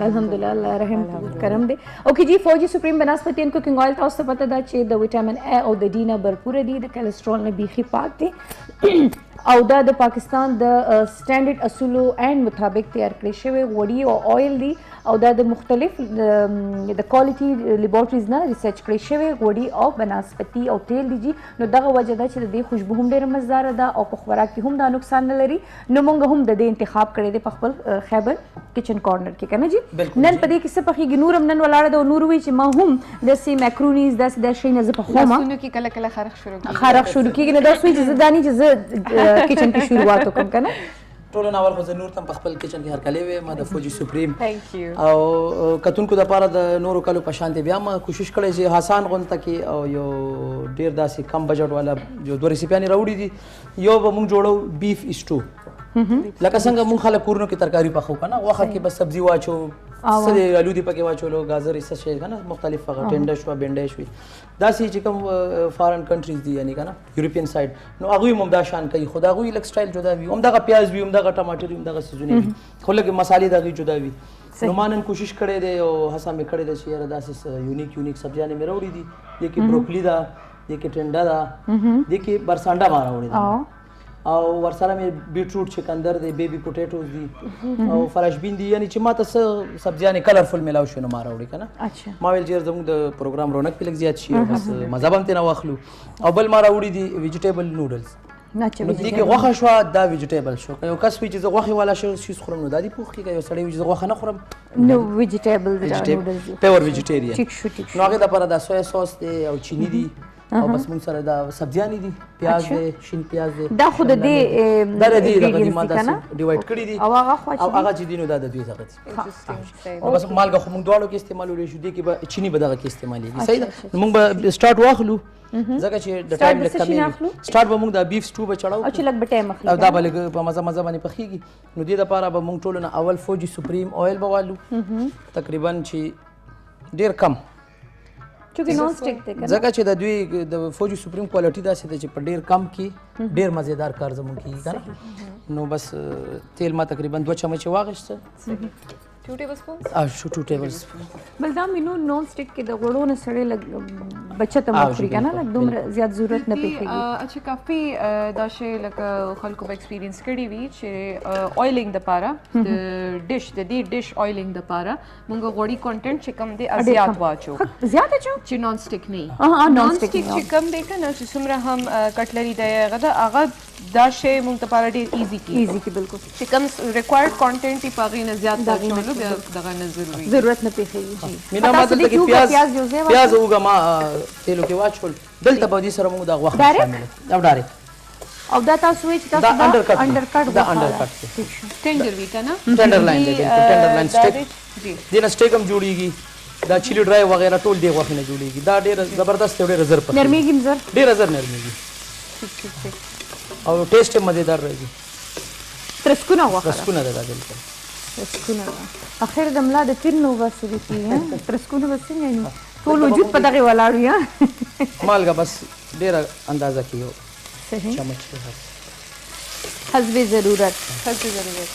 الحمدلله الله رحم کرم دے اوکے جی فوجی سپریم بناسپتی اینڈ کوکنگ آئل تاسو ته پته دا چې د وټامین ا او د ډی نه भरपूर دي د کولیسټرول نه بیخي پاک دي او دا د پاکستان د سټانډرډ اصولو اینڈ مطابق تیار کړی شوی وړي او آئل دي او دا د مختلف د کوالټي لیبارټریز نه ریسرچ کړی شوی وړي او بناسپتی او تیل دي جی نو دغه وجه دا چې د خوشبو هم ډیره مزدار ده او په خوراک کې هم دا نقصان نه لري نو موږ هم د دې انتخاب کړی دی په خپل خیبر کچن کارنر کې کنه جی نن پدې کې څه پخې نورم نن ولاړه د نور وی چې ما هم د سی میکرونیز د شي نه ز په خوما سونو کې کله کله خرخ شروع کیږي نو دا سوي چې زداني چې کچن کې شروعات وکم کنه ټول ناول خو نور تم په خپل کچن کې هر کله وې ما د فوجي سپریم ثانک یو او کتونکو د پاره د نورو کلو په شان بیا ما کوشش کړی چې حسان غونته کې او یو ډیر داسې کم بجټ والا جو دوه ریسیپیانی راوړي دي یو به موږ جوړو بیف اسټو لکه څنګه موږ خلک کورونو کې ترکاری پخو کنه واخه کې بس سبزی واچو سره آلو دی پکې واچولو گاجر یې څه شي کنه مختلف هغه ټنډه شو بنډه شوی دا سي چې کوم فارن کنټریز دي یعنی کنه یورپین سایډ نو هغه هم دا شان کوي خدا هغه لک سټایل جدا وي هم دا پیاز وي هم دا ټماټر وي هم دا سيزونه وي خو لکه مصالې دا جدا وي نو مانن کوشش کړي دي او حساب مې کړي دي چې یاره دا یونیک سبزیانه مې راوړي دي دغه بروکلی دا دغه ټنډه دا دغه برسانډا ما راوړي دي او ورسره مې بیټروټ چکندر دی بیبي پوټیټوز دي او فرش بین دي یعنی چې ماته سبزیانه کلرفل ملاو شنو ما راوړي کنه اچھا ما ویل چې زموږ د پروګرام رونق په لګ زیات شي بس مزه هم تنه واخلو او بل ما راوړي دي ویجیټیبل نودلز نو دې کې غوښه شو دا ویجیټیبل شو یو کس وی چې غوښه والا شو شي خورم نو دادی پوخ کې یو سړی وی چې غوښه نه خورم نو ویجیټیبل نودلز پیور ویجیټیرین ټیک شو نو هغه د لپاره د سویا سوس دی او چینی دی او بس موږ سره دا سبزیانې دي پیاز دی شین پیاز دی دا خود دې دا دې دغه ما دا ډیوایډ کړی دي او هغه خو او هغه چې دینو دا د دوی څخه دي او بس مالګه خو موږ دواړو کې استعمالولې شو دي کې به چینی به دغه کې استعمالېږي صحیح ده موږ به سٹارټ واخلو ځکه چې د ټایم لکه کمی سٹارټ به موږ د بیف سټو به چړاو او چې لګ به ټایم اخلي او دا به لګ په مزه باندې پخېږي نو دې لپاره به موږ ټول نه اول فوجي سپریم آئل به والو تقریبا چې ډیر کم چونکه نون سټیک دی کنه ځکه چې د دوی د فوجي سپریم کوالټي داسې ده چې په ډیر کم کې ډیر مزیدار کار زموږ کیږي کنه نو بس تیل ما تقریبا 2 چمچ واغشته 2 tablespoons شو 2 tablespoons بل دا مینو نون سټیک کې د غوړو نه سړې لګ بچته مخري کنه لګ دومره زیات ضرورت نه پېږي اچھا کافي دا شی لکه خلکو به ایکسپیرینس کړی وي چې آیلینګ د پاره د ډیش د دې ډیش آیلینګ د پاره مونږ غوړي کانټینټ چې کم دی ازیات واچو زیات اچو چې نون سټیک نه نون سټیک چې کم دی کنه چې څومره هم کټلری دی هغه دا شی مونږ ته پاره ډیر ایزی کی بالکل چې کم ریکوایرډ کانټینټ یې پاغې نه زیات واچولو بیا دغه نه ضرورت نه پېږي جی مینا ما دلته کې پیاز وګه ما تیلو کې واچول دلته به دې سره موږ دا غوښه شامل او ډایرکټ او دا تاسو وی چې تاسو دا انډر کټ ټینډر وی کنه ټینډر لاین دی ټینډر لاین سټیک جی دینه سټیک هم جوړیږي دا چيلي ډرای وغیرہ ټول دی غوښه نه جوړیږي دا ډیر زبردست ډیر زر پخې نرميږي زر ډیر زر نرميږي او ټیسټ هم مزیدار راځي ترسکونه غوښه ترسکونه ده بالکل ترسکونه اخر د ملا د تیر نو واسو دي ترسکونه وسنګ نه ټول وجود په دغه ولاړ وي ها مالګه بس ډیره اندازه کې یو صحیح چمچ کې بس حسب ضرورت خاصه ضرورت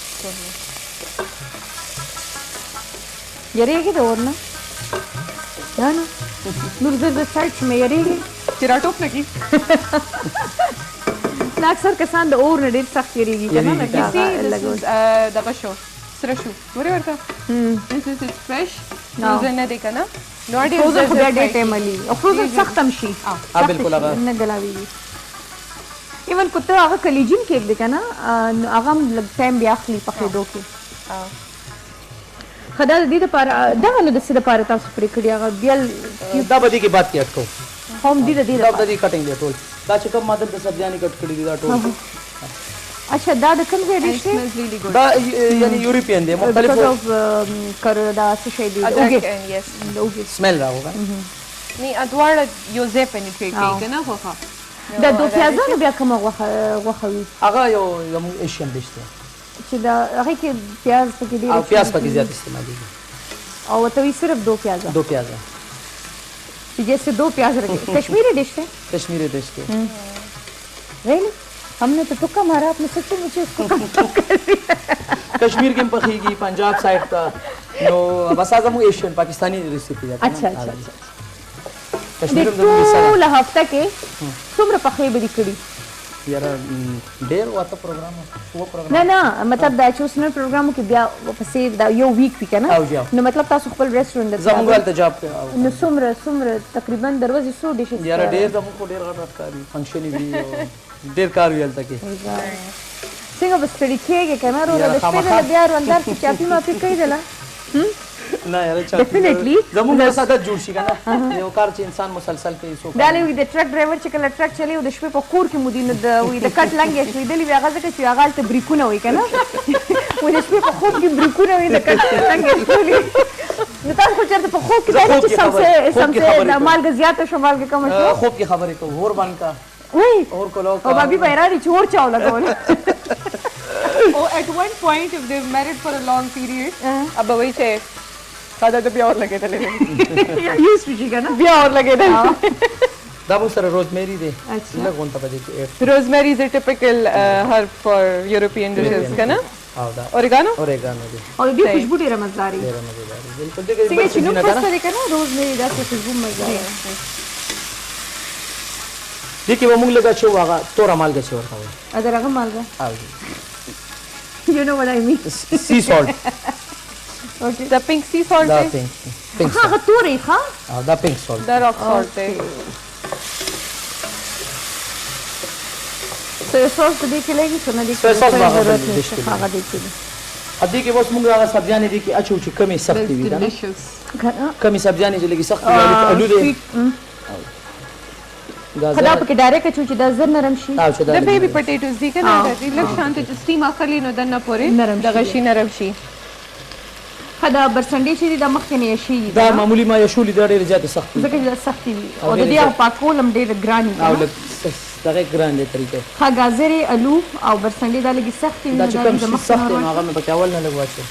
یریږي د ورنه نه نه نور زر د سایډ شمه یریږي چې راټوپ نه کی نه اکثر کسان د اور نه ډېر سخت یریږي که نه You see, this is دغه شو سره شو ورې ورته this is it's fresh frozen نه دی کنه نو اړ فروزن خو بیا ډېر ټایم لي او فروزن سخت هم شي ها بالکل هغه نه ګلاویږي ایون کته هغه کلیجین کیک دی کنه هغه هم لږ ټایم بیا اخلي پخېدو کې خدا د دې لپاره دغه نو د څه لپاره تاسو پرې کړی هغه بیا دا به دې کې بات کې اٹکو هم دې د دې دا د دې کټینګ دی ټول دا چې کوم ماده د سبزیانې کټ کړی دي دا ټول اچھا دا د کوم ځای دی دا یعنی یورپین دی مختلف کر دا څه شی دی ادرک اوګه and yes اوګه سمیل راوغه نه ادوار یو زه پنیټریټ کوي کنه خوخه دا دو پیازانو بیا کومه غوښه وي هغه یو زموږ ایشین ډیش دی چې دا هغه کې پیاز پکې دی او پیاز پکې زیات استعمالېږي او ته وی صرف دو پیاز دو پیاز जैसे दो प्याज रखे कश्मीरी डिश है कश्मीरी डिश के रियली हमने तो तुक्का मारा आपने सच्ची मुझे उसको कश्मीर के पखीगी पंजाब साइड का नो बस आजम एशियन पाकिस्तानी रेसिपी है अच्छा अच्छा कश्मीर में ټول هفته کې څومره پخې به دي کړي यार ډېر واته پروګرام وو پروګرام نه نه مطلب دا چې اوس نن پروګرام کې بیا پسې دا یو ویک وی کنه نو مطلب تاسو خپل ریسټورانټ زموږ ته جاب نو څومره تقریبا دروازې 100 ډیشز यार ډېر زموږ کو ډېر غټ کاری فنکشن وی ډېر کار ویل تکي څنګه بس کړي کېږي کنه ورو د شپې نه بیا اندر چې چاپی ماپی کوي دلا نه یار ډیفینیټلی زموږ ساده جوړ شي کنه یو کار چې انسان مسلسل کوي سو دا لوي د ټرک ډرایور چې کله ټرک چلی او د شپې په کور کې مودینه د وې د کټ لنګې شوې دلی بیا غزه کې هغه ته بریکونه وای کنه و د شپې په خوب کې بریکونه وای د کټ لنګې شوې نو تاسو خو چېرته په خوب کې دا چې سمسه د مالګه زیاته شو مالګه کم شو خوب کې خبرې کو اور باندې کا وای اور کولو او بابي بیراری چور چاو لګول oh at one point if they've married for a long period अब वही से सादा तो भी और लगे थे یوز وشي کنه بیا اور لگے تھے دا مو سره روزمیری دی اچھا لګون ته پدې کې rosemary is a typical herb for European dishes kana او دا oregano اورېګانو دی او دې خوشبو ډیره مزداري ډېر مزیدار دی بالکل څنګه چې نو دې پس لري کنه روز مې دا څه خوشبو مزداري دې کې موږ لګا چې واغه تور مالګه چې ورته وي ادر هغه مالګه او you know what I mean سی سالت okay the pink sea salt دا is پینک هغه تورې ښه او دا پینک سالت the rock salt is soya sauce तो देख लेगी तो ना देख सोया सॉस बाहर जरूरत बनी, नहीं डिश के लिए। खागा देख ली ادي کې اوس موږ هغه سبزیانې دي کې اچو چې کمی سختي وي کنه delicious घना کمی سبزیانې چې لګي سختي وي الو دي خدا غازه پکې ډایرکټ اچو چې دا زر نرم شي او چې دا the baby potatoes دي کنه دا لږ شانت چې steam اخلي نو دنه پورې نرم شي. دغه شي نرم شي خدا برسنډي چې دا مخکې نه شي دا معمولی ما یشولې دا ډېر زیات سختي ځکه چې دا سختي وي او او د ډېر دې زیات. پاکول هم ډېر ګران او وي لږ دغه ګران دي طریقې ها غازري الو او برسنډي دا لګي سختي وي دا نو چې دا کم د شي مخ سخت نو هغه مې پکې اول نه لګ واچو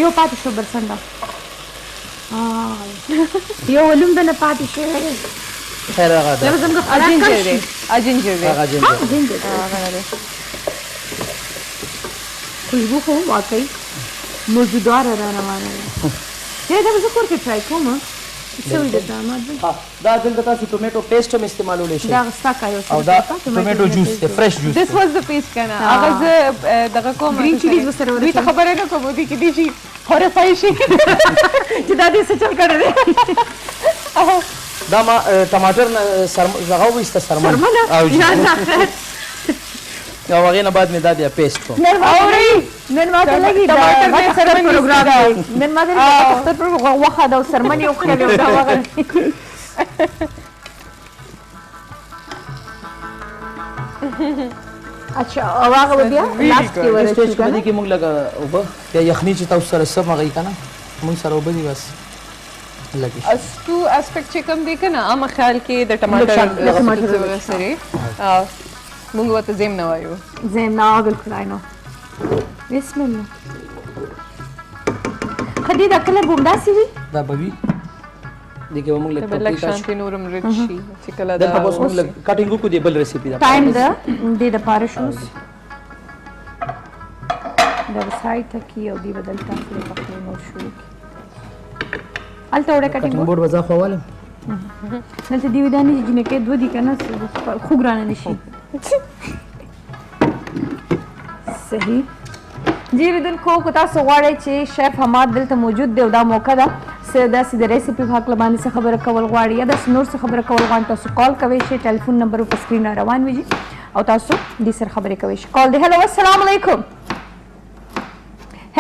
یو پاتې شو برسنډا یو ولوم د نه پاتې شي خیر هغه دا دا زموږ اجنجر دی اجنجر دی هغه جنجر خوشبو خو واقعي موجودوار را روانه ده دا زه کور کې ټرای کوم څه وي د داماد دا دلته تاسو ټومیټو پیسټ هم استعمالولی شئ دا غستا کایو او دا ټومیټو جوس دی فرش جوس this was the paste کنه هغه زه دغه کوم Green chilies وسره ورسره. دوی ته خبره نه کوم دي کې دي شي هورفای شي چې دا دې څه چل کړی دی دا ما ټماټر نه زغه وسته سرمن سرمنه او جی نه نه او هغه نه بعد مې دا بیا پیسټ کو نن ما ته لګي دا ټماټر دې سرمن پروګرام دی نن ما ته اختر پر وخه دا سرمن یو خل یو دا وغه اچھا او هغه بیا لاست کې سټیج ورته په دې کې موږ لګا او به یا یخني چې تاسو سره سم غي کنه موږ سره وبدي بس لګي استو اسپیکټ چې کوم دی کنه عام خیال کې د ټماټر سره موږ وته زم نه وایو زين نا بالکل عینو بسم الله خدي دا کله بومداسي وي دا بوي دې کې به موږ ته به لږ شانتې نورم رچ شي چې کله دا دلته به اوس موږ لږ کټینګ وکړو د بل ریسیپي ده ټایم ده دې دپاره شوز دا به سایډ ته کي او دې به دلته خپلې پخلی نور شروع کړي هلته وړه کټینګ کټینګ بورډ به زه خوالم دلته دې ودا نه جنکې دوه دي که نه خوږ رانه نه شي صحیح جی لیدونکو که تاسو غواړئ چې شیف حماد دلته موجود دی او دا موقع ده څه داسې د ریسیپي په هکله باندې څه خبره کول غواړي یا داسې نور څه خبره کول غواړي تاسو کال کوئ شئ ټلیفون نمبر په سکرین را روان وي او تاسو دې سره خبرې کوئ شئ کال دی هلو السلام علیکم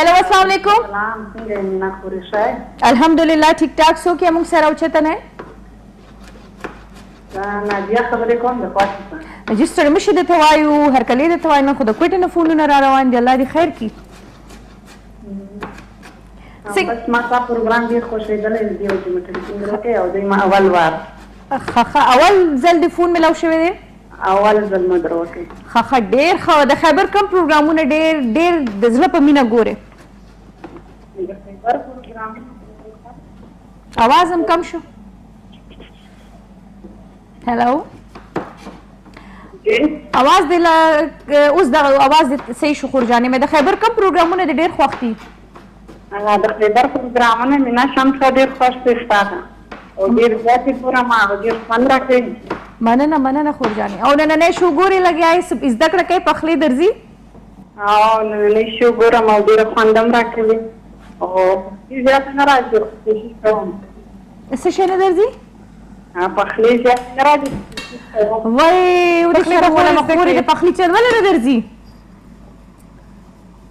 هلو السلام علیکم سلام څنګه یې مینا خوري شای الحمدلله ټیک ټاک څوک یې موږ سره اوچته نه نادیا خبرې کوم د پاکستان جی ستړي مه شئ درته وایو هرکلی درته وایو نن خو د کوټې نه فونونه را روان دي الله دې خیر کړي بس ما تا پروګرام ډیر خوښېدلی دی او چې مې ټلیفون راکړی او دوی ما اول وار اول ځل د فون ملاو شوی دی اول ځل مې در وکړی ښه ډېر ښه د خیبر کم پروګرامونه ډېر د زړه په مینه ګورې د خیبر پروګرام اواز هم کم شو هلو اواز د اوس دغه اواز د صحیح شو خورجانې مې د خیبر کم پروګرامونه د ډېر خوښ دي د خیبر پروګرامونه مینا شمس ډېر خوښ دی ستا ته او ډېر زیاتې پوره ما ډېر خوند راکوي مننه خورجانې او نننی شو ګورې لګیا یې زده کړه کوې پخلی درځي او نننی شو ګورم او ډېره خوند هم راکوي او زیاته نه راځي خو کوشش کوم څه شی نه درځي پخلی زیاته نه راځي وای ودې شرموله مخورې د پخلي چل ولې نه درځي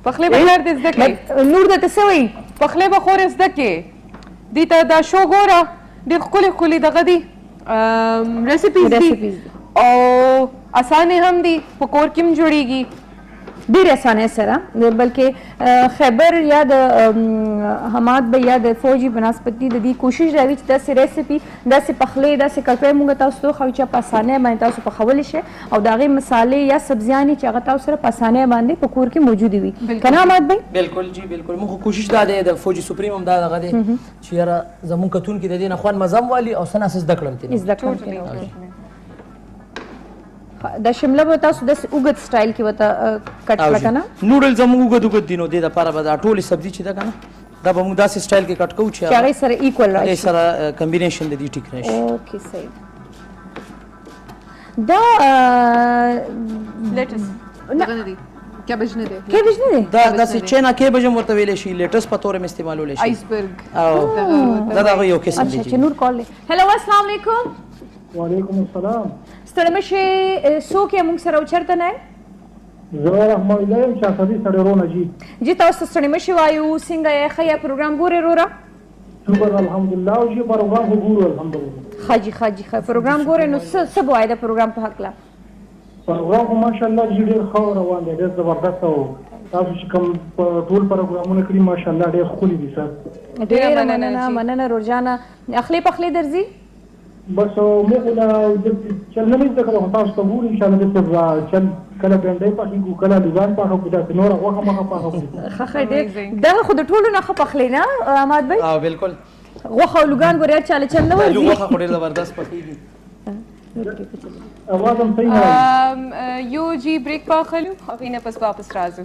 پخلی به هر دې زده کړي نور درته څه وایي پخلی به خورې زده کړي دې ته دا شو ګوره ډېر ښکلي دغه دي ریسیپیز دي او اسانې هم دي په کور کې هم جوړیږي ډېرې اسانۍ سره بلکې خیبر یا د حماد به یا د فوجي بناسپتي د دې کوشش راوي چې داسې ریسیپي داسې پخلی داسې کړکۍ موږ تاسو ته وښایو چې په اسانۍ باندې تاسو پخولی شئ او د هغې مسالې یا سبزیانې چې هغه تاسو سره په اسانۍ باندې په کور کې موجودې وي که نه حماد بھائی بالکل جی بالکل موږ کوشش دا دی د فوجي سپریم هم دا دغه دی چې یاره زموږ کتونکي د دې نه خوند مزه هم والي او څه ناسه زده کړم ترې زده کړم د شمله به تاسو داسې اوږد سټایل کې ورته کټ کړه که نه نوډلز هم اوږد دي نو دې دپاره به دا ټولې سبزي چې ده که نه دا به موږ داسې سټایل کې کټ کوو چې هغې سره ایکول هغې راشي سره کمبینیشن د دې ټیک راشي اوکې صحیح دا لیټس دغه نه دي کیبج نه دی کیبج نه دی دا داسې چینا کیبج هم ورته ویلی شي لیټس په طور هم استعمالولی شي آیسبرګ او دا د هغه یو قسم دی اچھا چې نور کال دی هلو السلام علیکم وعلیکم السلام ستړی مه شئ څوک یې موږ سره وچېرته نه یې زه رحمان الله یم شاهزادي سړیرونه جی جی تاسو ته ستړي مه شئ وایو څنګه یې ښه یې پروګرام ګورئ وروره شکر الحمدلله او جی پروګرام خو ګورو الحمدلله ښه جي پروګرام ګورئ نو څه به وایي د پروګرام په هکله پروګرام خو ماشاءالله جی ډېر ښه روان دی ډېر زبردست او تاسو چې کوم ټول پروګرامونه کړي ماشاءالله ډېر ښکلي دي سر ډېره مننه روجانه اخلي پخلی درځي بس موږ لا چل نه زده کړو تاسو ته ګورو ان شاء الله دې چل کله بنډۍ پخېږو کله لوګان پخېږو داسې نوره غوښه مخه پخېږو ښه ډېر دغه خو د ټولو نه ښه پخلی نه احمد بھائی بالکل غوښه او لوګان ګورې هر چاله چل نه ورځي غوښه خو ډېر زبردست پخېږي اواز هم صحیح نه یو جی بریک واخلو هغې نه پس واپس راځو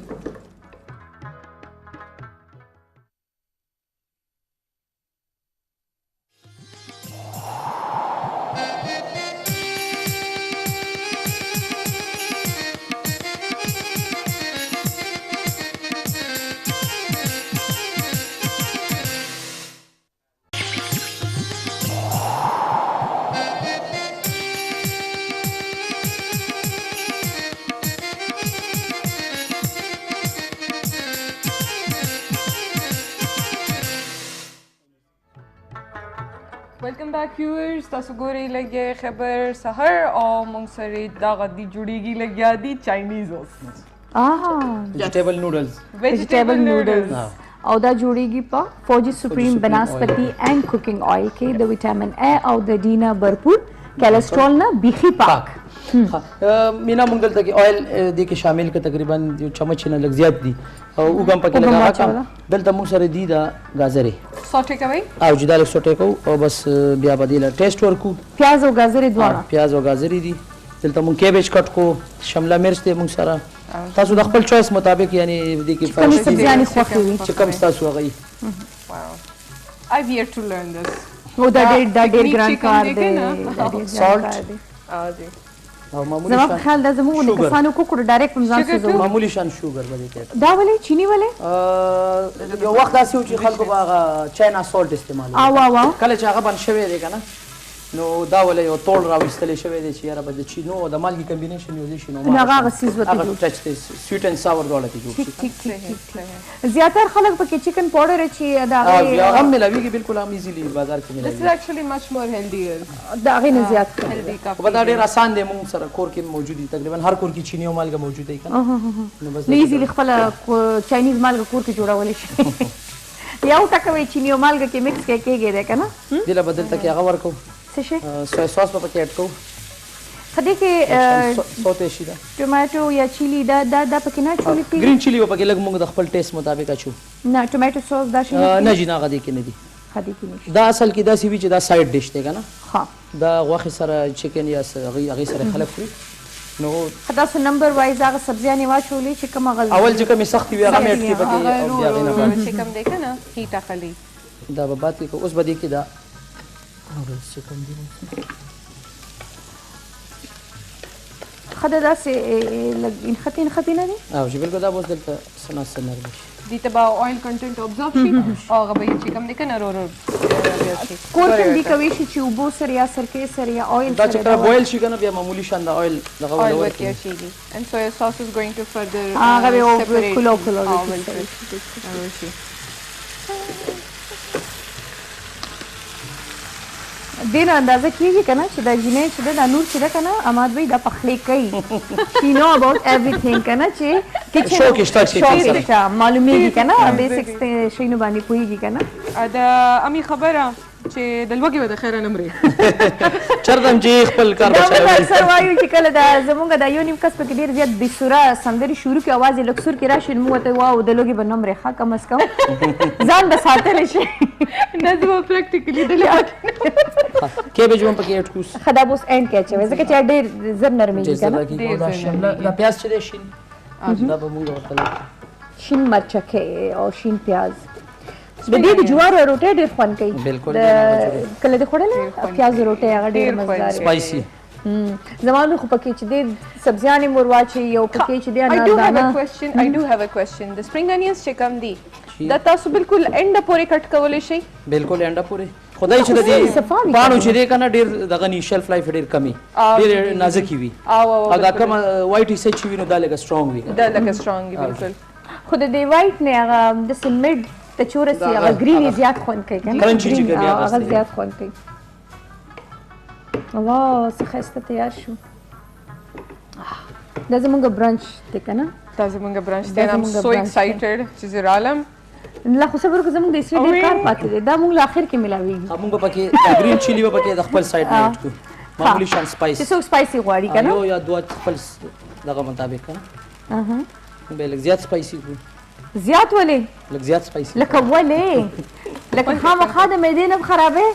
ویلکم بیک ویورز تاسو ګورئ لګیا خبر سحر او موږ سره دغه دی جوړیږي لګیا دي چاینیز اوس ویجیټیبل نوډلز ویجیټیبل نوډلز او دا جوړیږي په فوجي سپریم بناسپتی اینڈ کوکنګ آیل کې د وټامین ا او د ډي نه भरपूर کولیسټرول نه بیخي پاک مینا موږ دلته کې آیل دې کې شامل کې تقریبا یو چمچ نه لږ زیات دي او وګم پکې وګم لګا واچوله. دلته موږ سره دي دا غازرې سوټه کوي او چې دا لږ سوټې کوو او بس بیا به دې له ټیسټ ورکو پیاز او گازرې دواړه پیاز او غازرې دي دلته موږ کیبج کټ کو شمله مرچ دی موږ سره تاسو د خپل چويس مطابق یعنی دې کې کومې فرق دي سبزیانې خوښې وي چې کوم تاسو هغه واو I've yet to learn this او دا ډېر picnic ګران chicken کار دی دی که نه؟ دا ډېر ګران Salt. کار دی. جی او معمولی زما په شان خیال دا زموږ د Sugar. کسانو کوکړو ډایرکټ په ځان Sugar سوزو معمولی شان شوګر به دې کې دا ولې چینی ولې یو وخت داسې و چې خلکو به هغه چاینا سالټ استعمالوي او کله چې هغه بند شوی دی که نه نو دا ولې یو توړ راویستلی شوی دی چې یاره به د چینو او د مالګې کمبینیشن یو ځای شي نو نو هغه سیز وته هغه جوړ ټچ دی سویټ اینډ ساور دواړه کې جوړ شي ټیک ټیک ټیک زیاتره خلک پکې چکن پاوډر چې دا او بیا هغه هم ملاویږي بالکل هم ایزیلی بازار کې This is ملاویږي actually much more healthier دا هغه نه زیات healthy cup خو دا ډېر آسان دی مونږ سره کور کې موجود دي تقریبا هر کور کې چینی او مالګه موجود دی که نه نو بس نو ایزیلی خپل چاینیز مالګه کور کې جوړولی شي یو ټکوي چینی او مالګه کې مکس کې کېږي دی که نه دې له بدل ته کې هغه ورکو څه شي سویا ساس په پکې اډ کوو خدای کې سوتې شي دا ټوماټو یا چیلی دا پکې نه چولی پی ګرین چلی په کې لږ موږ د خپل ټیسټ مطابق اچو نه ټوماټو سوس دا شي نه جی نه هغه دې کې نه دي خدای کې نشي دا اصل کې داسې وي چې دا سایډ ډش دی که نه ها دا غوښې سره چکن یا هغې سره خلک خوري نو خدا سو نمبر وایز هغه سبزیانې واچولې چې کومه غل اول چې کومې سختې وي هغه مې اډ کړي پکې او بیا هغې نه بعد چې کوم دی که نه هیټ اخلي دا به بعد کې کوو اوس به دې کې دا نوډلز چې کوم دي خدا داسې لږ انختی نه دي او چې بالکل دا به اوس دلته څه نه څه نرمي شي دي ته به oil content absorb شي او هغه به چې کوم دی که نه رو بیا شي کور کې دي کوي شي چې اوبو سره یا سرکې سره یا آیل دا چې سره کله بویل شي که نه بیا معمولی شان د آیل دغه oil ولا ورکیا شيږي and soya sauce is going to further هغه به او separate کلو کلو هغه شي دین اندازه کیږي کنه چې دا جنې چې دا نور چې دا کنه اماد وی دا پخلی کوي she know about everything کنه چې کچن شو کې شته چې شو معلومیږي کنه بیسیک شینو باندې پويږي کنه دا امي خبره چې د لوګي به د خیره نمرې چرته چې خپل کار دا بچای موږ اکثر وایو چې کله دا زمونږ دا یو نیم کس په کې ډیر زیات بسوره سندري شروع کې आवाज لکسور کې راشي موږ ته واو د لوګي به نمرې ښه کم از کم ځان به ساتل شي نظم پریکټیکلی دلې کیبج هم پکې اډ کوس خدا بوس اینڈ کې چوي ځکه چې ډیر زر نرمي چې کنه زړه کې دا شمله دا پیاز چې دی شین دا به مونږ ورته شین مرچکه او شین پیاز د دې د جوارو روټه ډېر خوند کوي بالکل کله د خوړل پیاز روټه هغه ډېر مزدار سپایسی زمانو خو پکې چې د سبزیانې مرواچي یو پکې چې د I do have a انادانه question. I do have a question. The spring onions چې کوم دي دا تاسو بالکل انډ پورې کټ کولی شي بالکل انډه پورې خدای چې د دې پانو چې دی کنه ډیر دغه نی شلف لایف ډیر کمی ډیر نازکی وي او اګه کوم وایټ سچ وي نو دا لګه سترونګ وي دا لکه سترونګ بالکل خو د دې وایټ نه هغه د سمډ ته چورسي هغه گرین زیات خوند کوي کنه Crunchy چې کوي هغه هغه سره. زیات خوند کوي واو څه خسته تیار شو دا زمونږ برانچ دی کنه دا زمونږ برانچ دا دی I'm زمونږ so branch excited چې زه رالم لا خو صبر کو زمونږ د اسوي ډیر کار پاتې دی دا مونږ اخر کې ملاويږي موږ پکې گرین چلی په کې د خپل سایډ نه اډ کو معمولی شان چې سپایس څوک سپایسي غواړي کنه یو یا دوه خپل دغه مطابق کنه به لږ زیات سپایسی کو زیات ولې لږ زیات سپایسی لکه ولې لکه خامخا د معدې نه خرابې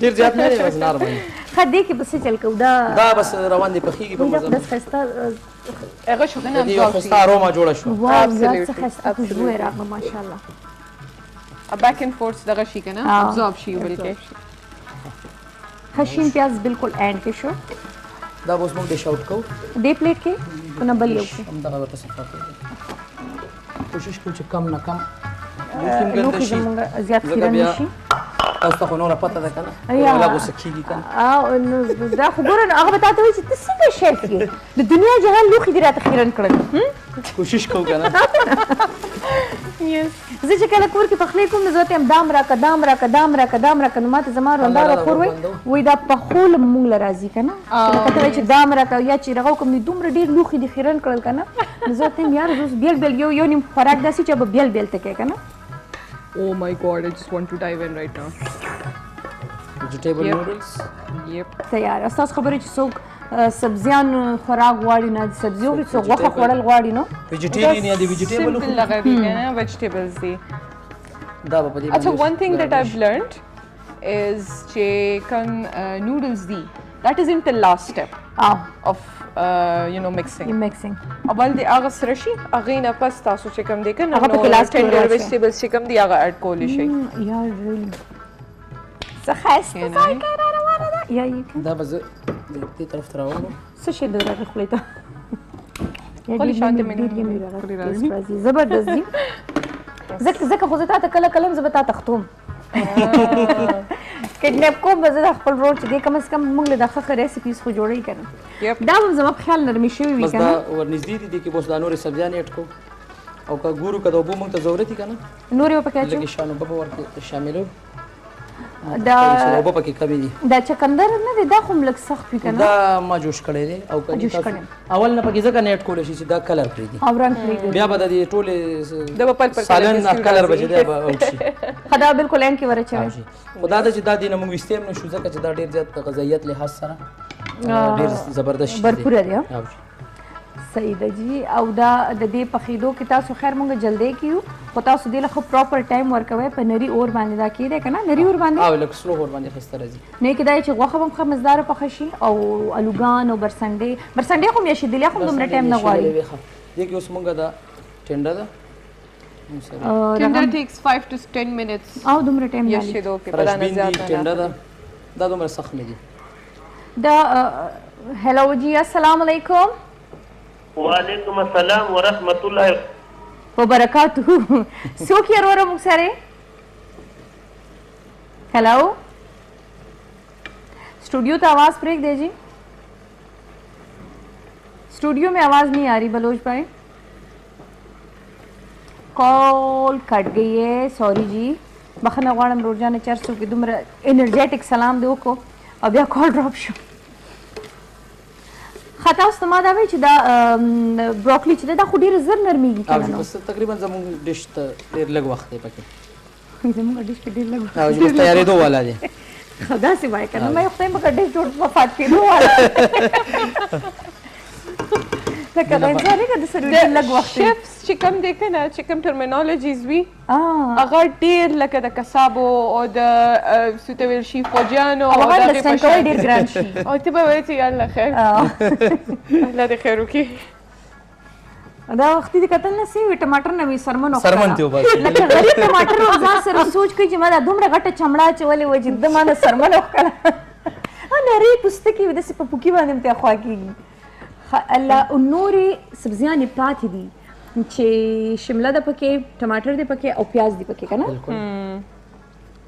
ډیر زیات نه دی بس نارمل خدای کې بس چل کو دا دا بس روان دي پخېږي په مزه بس خسته هغه شو کنه دې یو خسته اروما جوړه شو واو زیات Absolutely. څه خسته خوشبو راغله ماشاءالله back and forth دغه شي کنه absorb شي بلکې خشین پیاز بالکل اینڈ کې شو دا اوس موږ ډیش آوټ کوو دې پلیټ کې په بل یو کې هم دغه ورته صفا کوو کوشش کوو چې کم نه کم لوښي لوښي ګنده شي زمونږ زیات ځکه خیرن بیا نشي تاسو ته خو نوره پته ده که یا. نه غوسه کېږي که نه او نو دا خو ګوره نو هغه به تا ته وایي چې ته څنګه شیف یې د دنیا جهان لوښي دې راته خیرن کړل کوشش کوو که نه زه چې کله کور کې پخلی کوم نو زه ورته وایم دام راکړه دام راکړه دام راکړه دام راکړه نو ماته زما رونداره خور وایي دا پخول مونږ له راځي که نه چې لکه ته وایې چې دام راکړه یا چې رغه وکړم نو دومره ډېر لوښي دې خیرن کړل که نه نو زه ورته وایم یار زه اوس بیل بیل یو نیم خوراک داسې چې به بیل بیل ته کوې که نه oh my god I just want to dive in right now ویجیټیبل Yep. نوډلز yep تیار ستاسو خبرې چې څوک سبزیان خوراک غواړي نه سبزي خوري څو غوښه خوړل غواړي نو ویجیټیرین یا دی ویجیټیبل simple لغه دی کنه vegetables دي. دا په دې اچھا one thing that I've learned is چې کوم noodles دي that is in the last step of mixing. mixing اول دی هغه سره شي هغه نه پس تاسو چې کوم دی کنه هغه پکې last کې tender راځي. vegetables چې کوم دی هغه اډ کولی شي. یا ریلی څه ښایسته ځای کې را روانه ده یا یې دا به زه دې طرف ته راوړم. څه شي د راغې خولې ته خولې شاته مې ډېر یې خولې راغلی راځي زبردست دي ځکه خو زه تا ته کله کله زه به تا ته ختوم کډنیپ کوم به زه د خپل ورور چې دی کم از کم موږ له د ښه ښه ریسیپیز خو جوړوي که نه Yep. دا به زما په خیال نرمي شوي وي بس که دا نه ورنږدې دي دې کې اوس دا نورې سبزیانې اډ کوو او که ګورو که د اوبو موږ ته ضرورت وي که نه نورې به پکې لږې اچو شان اوبه به ورکې شاملو دا اوبه پکې کمې دي. دا چکندر نه دی دا خو هم لږ سخت وي که نه دا ما جوش کړی دی او که جوش تاسو کړی. اول نه پکې ځکه نه اډ کولی شي چې دا کلر پرېږدي او رنګ پرېږدي بیا به د دې ټولې دا به پل سالن کلر به چې دی به اوټ شي ښه دا بالکل اینډ کې ورچوي خو دا ده چې دا دې نه موږ ویستې هم نه شو ځکه چې دا ډېر زیات د غذایت لحاظ سره ډېر زبردست شي دی. برپوره دی او جی. صحیح ده جی او دا د دې پخېدو کې تاسو خیر مونږ جلدی کیو خو تاسو دې له ښه پراپر ټایم ورکوئ په نري اور باندې دا کېدی که نه نري اور باندې او لږ سلو اور باندې ښایسته راځي. نه کېدای چې غوښه به هم ښه مزداره پخه شي او الوګان او برسنډې خو هم یا شیدلیا خو هم دومره ټایم نه غواړي دې کې اوس مونږ دا ټنډه ده موږ سره Tender takes 5 to 10 minutes. او دومره ټایم یا نه شیدو کې فرش بدانه بین دي زیات ټنډه نه. ده دا دومره سخت نه دي. دا هلو جی السلام علیکم وعلیکم السلام ورحمت الله وبرکاتہ څوک یې وروره موږ سره hello studio तो आवाज़ ब्रेक दे जी स्टूडियो में आवाज़ नहीं आ रही बलोच भाई call cut गई है सॉरी जी बखना वाड़म रोजाना 400 की दुमरा एनर्जेटिक सलाम दो को अब या call drop show خطا استما دا وی چې دا بروکلی چې دا خو ډیر زر نرمیږي کنه نو بس تقریبا زموږ ډیش ته ډیر لږ وخت دی پکې زموږ ډیش کې ډیر لږ او چې تیارې دوه والا دی خدا سي وای کنه مې خدای مګر ډیش جوړ وفات کېدو والا لکه دا ځای کې د سره ډیر لږ وخت شیفز چې کوم دی کنه چې کوم ټرمینالوجیز وي هغه ډیر لکه د کسابو او د سوتویل شي فوجانو او هغه د سنټوي ډیر ګران شي او ته به وایې چې الله خیر الله دې خیر وکړي دا وخت دې کتل نه سی ټماټر نه وي سرمن ته وباسي لکه غریب ټماټر ځان سره سوچ کوي چې ما دا دومره غټه چمړه چولې و چې د ما نه سرمن وکړه انا ری پستکی د سپ پوکی باندې ته خوا کیږي الله نوري سبزیان پاتې دي چې شمله د پکې ټماټر د پکې او پیاز د پکې کنه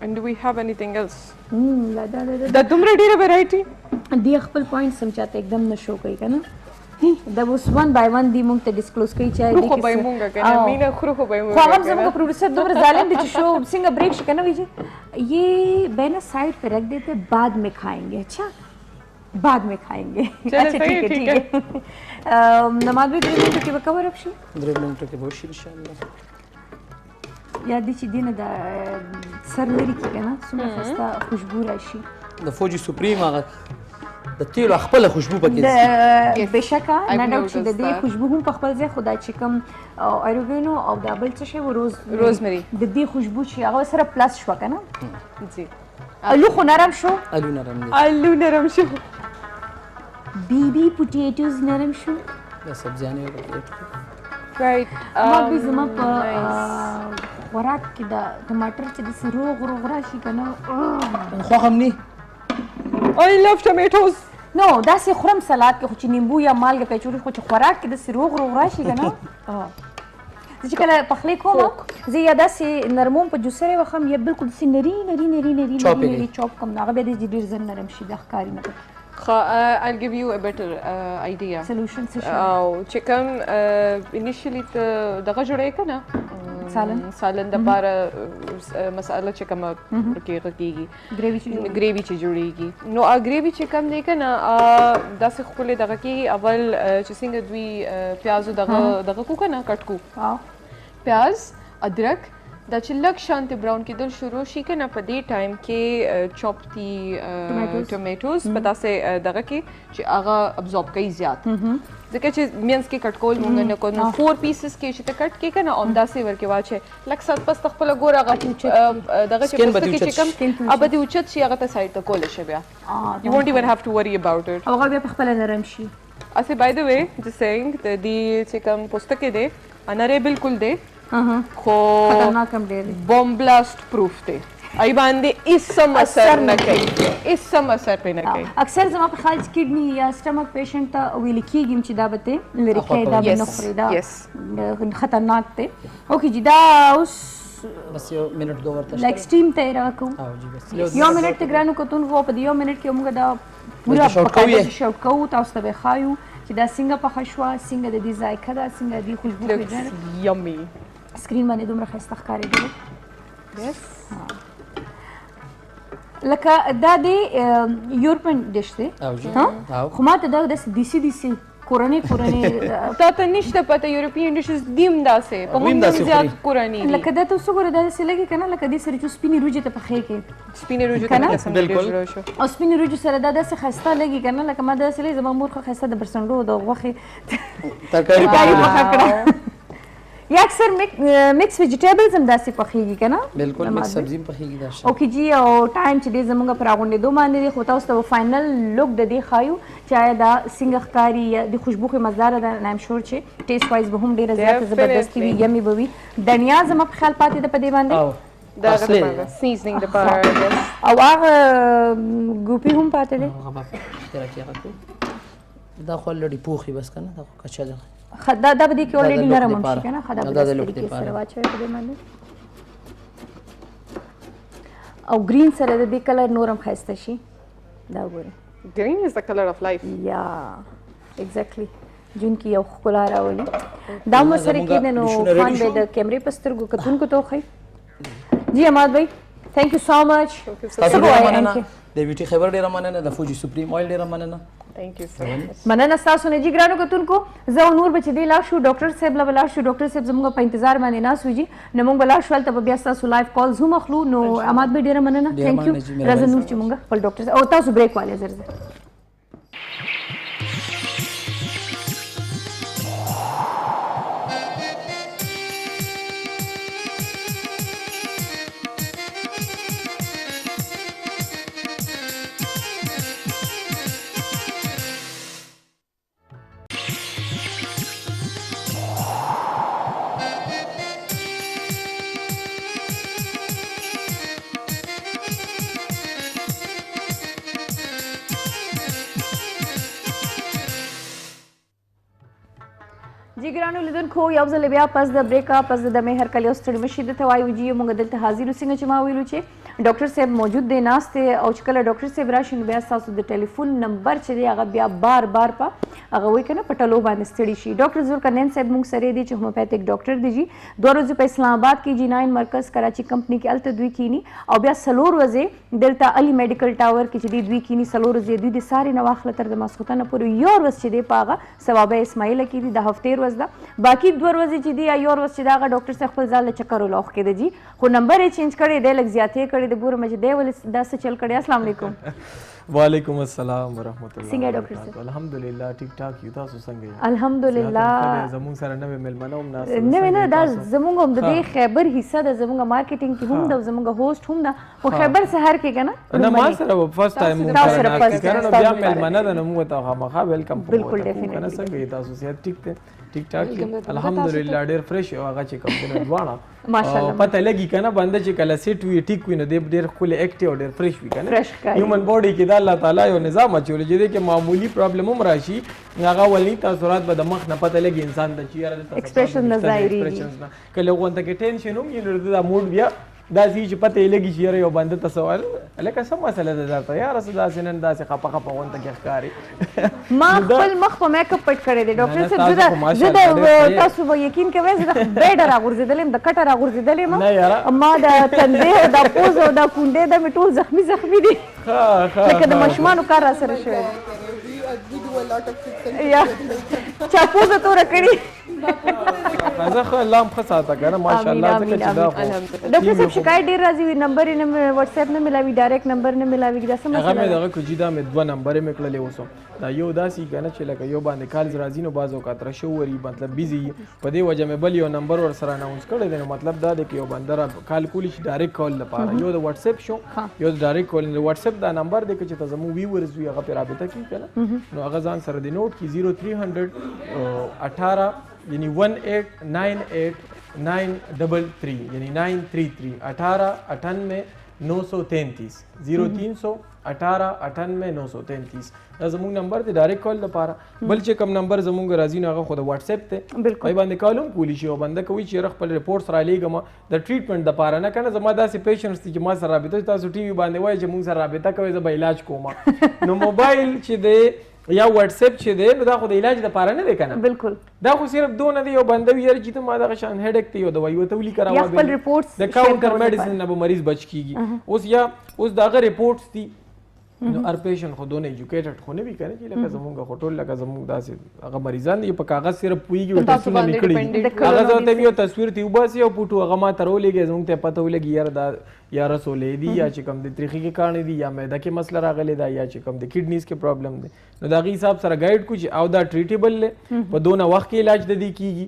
and do we have anything else دا دومره ډیره ویرایټي دی خپل پوینټ سمجاته एकदम نشو کوي کنه دا اوس ون بای ون دی مونږ ته ډیسکلوز کوي چې خو به مونږه کنه مینا خو به مونږه خو هغه زموږ پروډوسر دومره ظالم دي چې شو څنګه بریک شي کنه ویجی ये बहना साइड पे रख देते बाद में खाएंगे अच्छा बाद में खाएंगे अच्छा ठीक है नमाज भी 3 मिनट के कवर अप शो 3 मिनट के बहुत ان شاء الله یا د چې دینه د سر لري کې کنه څومره خسته خوشبو راشي د فوجي سپریم هغه د تیلو خپل خوشبو پکې د بشکا نه ډاوټ چې د دې خوشبو هم په خپل ځای خدای چې کوم اروګینو او د بل څه شی روزمری د دې خوشبو چې هغه سره پلس شو کنه جی الو خو نرم شو الو نرم دي الو نرم شو بیبي پوټیټوز نرم شو د سبزیانې وکړه رائټ ما به زما په خوراک کې د ټماټر چې د سروغ روغ راشي کنه خو هم نه I love tomatoes نو داسې خورم سلاد کې خو چې نیمبو یا مالګه کچوري خو چې خوراک کې د سروغ روغ راشي کنه چې کله پخلی کوم زه یا داسې نرموم په جوسره وخم یا بالکل داسې نری چاپ کوم هغه به د ډیر زر نرم شي د ښکاری نه I'll give you a better idea solution او چې کوم initially ته دغه جوړې کنه سالن د بار مساله چې کوم کې غږیږي ګریوی چې جوړیږي نو ګریوی چې کوم دی کنه داسې خپل دغه کې اول چې څنګه دوی پیاز دغه کو کنه کټکو پیاز ادرک دا چې لږ شانتي براون کېدل شروع شي که نه په دې ټایم کې چاپ دي ټومیټوز په داسې دغه کې چې هغه ابزورب کوي زیات ځکه چې مینس کې کټ کول مونږ نه کوو نو 4 پیسز کې چې ته کټ کې که نه همداسې ورکې واچې لږ سات پس ته خپله ګوره هغه دغه چې پوستکي چې کوم هغه به دې اوچت شي هغه ته سایډ ته کولی شي بیا یو وونټ ایون هاف ټو وري اباوټ اټ هغه بیا پخپله نرم شي اسه باي د وے just saying د دې چې کوم پوستکي دی انره بالکل دی خو خطرناک هم ډېر دی بوم بلاست پروف دی ای باندې اسم اثر نه کوي اسم اثر پې نه کوي اکثر زما په خیال کډنی یا سټمک پیشنټ ته ویل کېږي چې دا به ته لرې کوي دا به نه خوري دا خطرناک دی اوکې جی دا اوس بس یو منټ دوه ورته لایک سټیم ته راکو او جی بس یو منټ ته ګرانو کوتونکو په یو منټ کې موږ دا پورا پکایي شاوټ کوو تاسو ته خایو چې دا څنګه پخه شوه څنګه د دې ذایقه ده څنګه د خوشبو looks yummy سکرین باندې دومره ښایسته ښکارېدلی لکه دا د یورپین ډش دی او جی خو ما ته دا داسې دیسي کورنۍ تا ته نشته پته یورپین ډشز دیم داسې په موږ هم زیات کورنۍ دي لکه دا ته اوس وګوره دا داسې لګي که نه لکه دې سره چې سپینې روجې ته پخې کړې سپینې روجو ته قسم جوړ شو او سپینې روجو سره دا داسې ښایسته لګي که نه لکه ما داسې لګي زما مور ښه ښایسته د برسنډو د غوښې ترکاري پخه کړه یا اکثر مکس ویجیټیبلز هم داسې پخېږي که نه بالکل مکس سبزي هم پخېږي دا شی اوکې جی او ټایم چې دی زموږ پر راغونډېدو باندې دی خو تاسو ته به فاینل لوک د دې ښایو چې آیا دا څنګه ښکاري یا د خوشبو ښې مزداره ده ایم شور چې ټیسټ وایز به هم ډېره زیاته زبردستي وي یمي به وي دنیا زما په خیال پاتې ده په دې باندې دا غره سیزنینګ د پاره او هغه ګوپي هم پاتې دی هغه به اختیار کې هغه کو دا خو لړی پوخي بس کنه دا کچا ده دا به دې کې اولریډي نرم هم شي که نه ښه دا د لوک طریقې دپاره سره واچوئ په دې باندې او ګرین سره د دې کلر نور هم ښایسته شي دا وګورئ green is the color of life یا ایگزیکټلی جون کې یو ښکلا راولي دا هم ورسره کېده نو خان به د کیمرې په سترګو کتونکو ته وښایي جی اماد بھائی تھینک یو سو مچ تاسو ډېره مننه د ویټي خیبر ډېره مننه د فوجي سپریم آیل ډېره مننه thank you so much مننه ستاسو نه جی ګرانو کتونکو زه او نور به چې دی لاړ شو ډاکټر صاحب له به لاړ شو ډاکټر صاحب زموږ په انتظار باندې ناست وي جي نو موږ به لاړ شو هلته به بیا ستاسو لایف کالز هم اخلو نو اماد بھائی ډېره مننه تھینک یو راځه نور چې موږ خپل ډاکټر صاحب او تاسو بریک والے زر زر جی ګرانو لیدونکو یو ځل بیا پس د بریکا پس د دمې هرکلی او ستړي مشي درته وایو جي موږ دلته حاضر یو څنګه چې ما ویلو چې ډاکټر صاحب موجود دی ناست دی او چې کله ډاکټر صاحب راشي نو بیا ستاسو د ټلیفون نمبر چې دی هغه بیا بار بار په هغه وایي که نه په ټلو باندې ستړي شي ډاکټر ذوالقرنین صاحب موږ سره دی چې هومیوپیتھک ډاکټر دی جي 2 ورځې په اسلام آباد کې جي 9 مرکز کراچي کمپني کې هلته دوی کینی او بیا 4 ورځې دلته علي میډیکل ټاور کې چې دوی کینی 4 ورځې دوی د ساري نه واخله تر د ماسخوتنه پورې یو ورځ چې دی په هغه ثوابه اسماعیله کې دي د هفتې ورځ ده باقي 2 ورځې چې دی یا یو ورځ چې دا هغه ډاکټر صاحب خپل ځان له چکر ولوخ کې دی جي خو نمبر یې چینج کړی دی لږ زیاتې کړی دی ګورم چې دی ولې دا څه چل کړی السلام علیکم وعلیکم السلام ورحمۃ اللہ څنګه ډاکټر صاحب الحمدلله ټیک ټاک یو تاسو څنګه یې الحمدلله زموږ سره نوې مېلمانه هم ناست نوې نه دا زموږ هم د دې خیبر حصہ ده زموږ مارکیټینګ کې هم ده زموږ هوسټ هم ده خو خیبر سهار کې که نه ما سره فرست ټایم مو سره ناست کړو بیا مېلمانه ده نو موږ ته خامخا ویلکم بالکل ډیفینیټلی څنګه یې تاسو صحت ټیک ته ټیک ټاک الحمدلله ډېر فرش او هغه چې کوم دنه دواړه ماشاءالله پته لګي کنه بنده چې کله سیټ وي ټیک وي نو ډېر خپل اکټیو ډېر فرش وي کنه هیومن باډي کې دا الله تعالی یو نظام اچول چې کې معمولی پرابلم هم راشي هغه ولني تاثیرات به د مخ نه پته لګي انسان د چیرې ایکسپریشن نه ظاهري کله وغونته کې ټینشن هم یې دا موډ بیا دا چې پته لګي چې یو بنده ته سوال لکه سم مسله ده درته یا رسول الله سنن دا څه خپه خپه وونته کې ښکاری ما خپل مخ په میک اپ پټ کړی دی ډاکټر صاحب زه تاسو به یقین کوئ زه د بیډ راغورځېدلې د کټه راغورځېدلې ما د تندې د پوز او د کونډې د مې ټول زخمي دي لکه د ماشومانو کار راسره شوی دی یا چا پوزه توره کړې زه خو الله هم ښه ساته که نه ماشاءالله ځکه چې دا خو ډاکټر صاحب شکایت ډېر راځي نمبر یې نه واتس اپ نه ملاوي ډایرکټ نمبر نه ملاوي دا څه هغه مسله مې ده؟ دغه کړو چې دا مې 2 نمبرې مې کړلې اوس دا یو داسې که نه چې لکه یو باندې کالز راځي نو بعض اوقات رشه وري مطلب بیزي په دې وجه مې بل یو نمبر ورسره اناونس کړی دی نو مطلب دا دی چې یو بنده را کال کولی شي ډایرکټ کال لپاره یو د واتس اپ شو یو د ډایرکټ کال د واتس اپ دا نمبر دی چې ته زموږ ویورز وي هغه پرې رابطه کوي که نه نو هغه ځان سره د نوٹ کي 0300 یعنی 1898933 یعنی 933 18 98 933 0300 18 98 933 دا زموږ نمبر دی ډایرکټ کال لپاره بل چې کوم نمبر زموږ راځي نو هغه خو د واتس اپ دی بالکل باندې کال هم کولی شي او بنده کوي چې خپل ریپورټس را لېږم د ټریټمنټ دپاره نه که نه زما داسې پیشنټس دي چې ما سره رابطه تاسو ټي وي باندې وایي چې موږ سره رابطه کوئ زه به علاج کوم نو موبایل چې دی یا واتس اپ چې دی نو دا خو د علاج دپاره نه دی که نه بالکل دا خو صرف دونه دی یو بنده وي یاره چې ته ما دغه شان هیډک ته یو دوایي ورته ولیکه یا خپل reports د کاونټر میډیسن نه به مریض بچ کېږي اوس د هغه ریپورټس دي نو هر پیشنټ خو دونه ایجوکیټډ خو نه وي که نه چې لکه زمونږ خو ټول لکه زمونږ داسې هغه مریضان دي په کاغذ صرف پوهېږي ټسټونه مې کړي دي هغه زه ورته یو تصویر ته وباسي او پوټو هغه ما ته راولېږي زمونږ ته پته ولګي یاره دا یا رسولې دي یا چې کوم د تریخي کې کاڼي دي یا معده کې مسله راغلی ده یا چې کوم د کډنیز کې پرابلم دی نو د هغې حساب سره ګایډ کړو چې او دا ټریټیبل دی په دونه وخت کې علاج د دې کېږي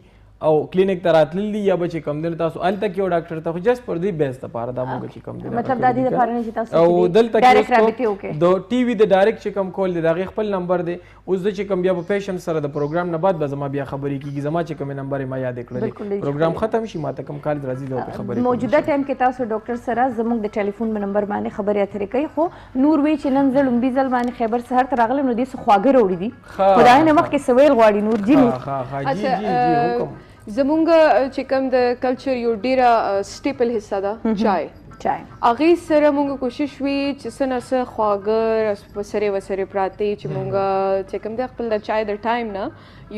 او کلینیک ته راتلل دي یا به چې کوم دی تاسو هلته کې یو ډاکټر ته خو جست پر دې بیس دپاره دا موږ چې کوم دی مطلب دا دې دپاره نه چې تاسو او دلته ډایرکټ رابطې وکړئ د ټي وي د ډایرکټ چې کوم کول دی د هغې خپل نمبر دی اوس زه چې کوم بیا په پیشنټ سره د پروګرام نه بعد به زما بیا خبرې کېږي زما چې کومې نمبر یې ما یادې کړلې پروګرام ختم شي ما ته کوم کال راځي زه ورته خبرې موجوده ټایم کې تاسو ډاکټر سره زموږ د ټلیفون نمبر باندې خبرې اترې کوي خو نور وی چې نن زه لومبي ځل باندې خیبر سهار ته راغلم نو دې څه خواږه راوړي دي خدای نه مخکې سویل غواړي نور جي زمونږ چې کوم د کلچر یو ډیره سټیپل حصہ ده چای هغې سره مونږ کوشش وي چې څه نه څه خواږه په سرې وسرې پراته چې مونږ چې کوم دی خپل د چای د ټایم نه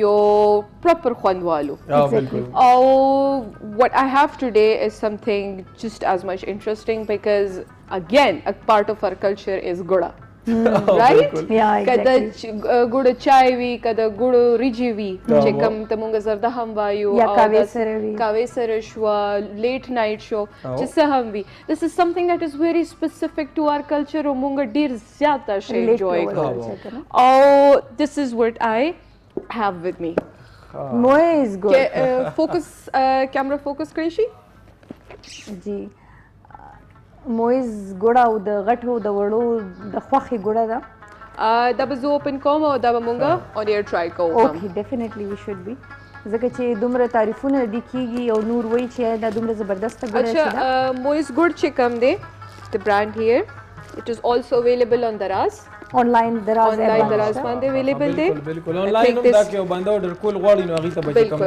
یو پراپر خوند والو او what I have today is something just as much interesting because again a part of our culture is gura right کده ګوړه چای وي کده ګوړو ریجی وي چې کوم ته مونږ زرده هم وایو یا کاوې سره شو لیټ نایټ شو چې څه هم وي this is something that is very specific to our culture او مونږ ډیر زیاته شي enjoy کوو او this is what I have with me مویز ګوړ فوکس کیمرا فوکس کړی شي جی مویز ګوړه او د غټو د وړو د خوښې ګوړه ده دا به زه اوپن کوم او دا به مونږ اون ایر ټرای کوو اوکې ډیفینیټلی وی شوډ بی ځکه چې دومره تعریفونه دي کېږي او نور وایي چې دا دومره زبردسته ګوړه چې اچھا مویز ګوړ چې کوم دی د برانډ هیر it is also available on Daraz آنلاین دراز باندې اویلیبل دی بالکل آنلاین هم دا کې یو بنده order کول غواړي نو هغې ته به چې کوم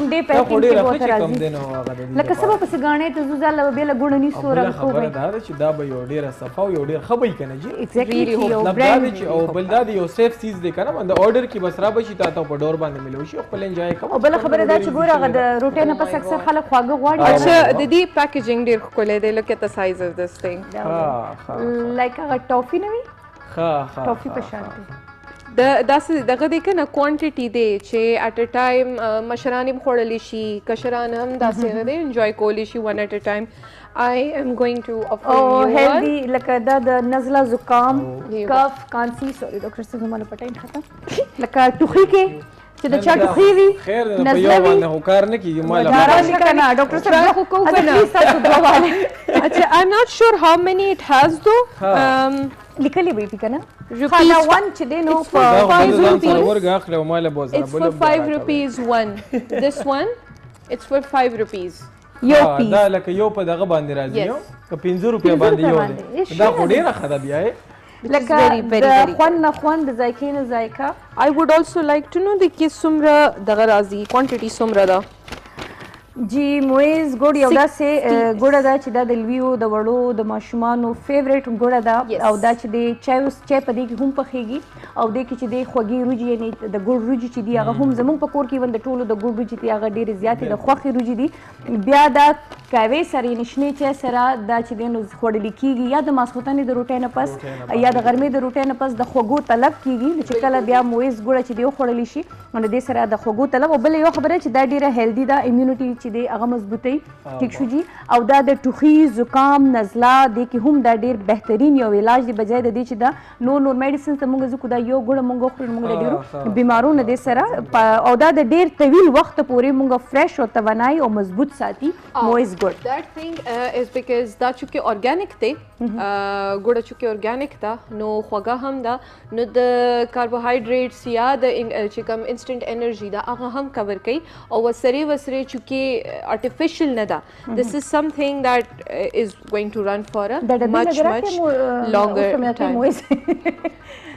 دی بالکل ډې پیکینګ کې بہت راځي راځي لکه سبا پسې غاڼې ته زو ځاله بیا له ګوړه نیسو بله خبره دا ده چې دا به یو ډېره صفا او یو ډېر ښه به وي که نه جي ایگزیکټلی یو مطلب دا دی چې او بل دا دی یو سیف چیز دی که نه د order کې بس را به شي تا ته په ډور باندې ملو شي او خپل انجوای کوه او بله خبره دا چې ګوره هغه د روټۍ نه پس اکثر خلک خواږه غواړي اچھا د دې پیکیجینګ ډېر ښکلی دی look at the size of this thing لایک هغه ټافي نه وي ټافي په شان دی داسې دغه دی که نه کوانټیټي دی چې اټ ا ټایم مشران هم خوړلی شي کشران هم داسې هغه دی انجوای کولی شي ون اټ ا ټایم I am going to offer you one هیلدي لکه دا د نزله زکام کف کانسی سوري ډاکټر صاحب مالا پټاین ختم لکه ټوخي کې چې د چا ټوخي وي خیر نه په یو باندې خو کار نه کېږي مالا راشي که نه ډاکټر صاحب خو کوو که نه تاسو دوه واله اچھا I'm not sure how many it has though لیکلی به وي که نه Rupees دا ون چې دی نو په 5 rupees ورګه اخلي او مالا بوزره it's for 5 rupees one this one it's for 5 rupees یو پیس دا لکه یو په دغه باندې راځي یو که 15 روپیا باندې یو دی دا خو ډېره ښه ده بیا لکه د خوند نه خوند د ذایقې نه ذایقه I would also like to know د کې څومره دغه راځي کوانټیټي څومره ده جی مویز ګوړ یو داسې ګوړه ده چې دا د لویو د وړو د ماشومانو فیوریټ ګوړه ده او دا چې د چای په دې کې هم پخېږي او دې کې چې د خوږې روجي یعنې د ګوړ روجي چې دي هغه هم زموږ په کور کې ون د ټولو د ګوړ روجي دي هغه ډېرې زیاتې د خوښې روجي دي بیا دا قهوې سره یعنې شنې چای سره دا چې دی نو خوړلی کېږي یا د ماسخوتنې د روټۍ نه پس یا د غرمې د روټۍ نه پس د خوږو طلب کېږي نو چې کله بیا مویز ګوړه چې دی وخوړلی شي نو د دې سره د خوږو طلب او بله یوه خبره چې دا ډېره هیلدي ده امیونټي چې دی هغه مضبوطوي ټیک شو جي او دا د ټوخي زکام نزله دې کې هم دا ډېر بهترین یو علاج دی بجای د دې چې دا نور میډیسنز ته مونږ ځکو دا یو ګوړه مونږ وخورو مونږ له ډېرو بیمارونو دې سره او دا د ډېر طویل وخت پورې مونږ فرش او توانایي او مضبوط ساتي مویز ګوړ That thing is because دا چونکې organic دی ګوړه چونکې organic ده نو خوږه هم ده نو د کاربوهایډریټس یا د چې کوم انسټنټ انرژي ده هغه هم کور کوي او وسرې چونکې artificial نه ده this is something that is going to run for a much longer time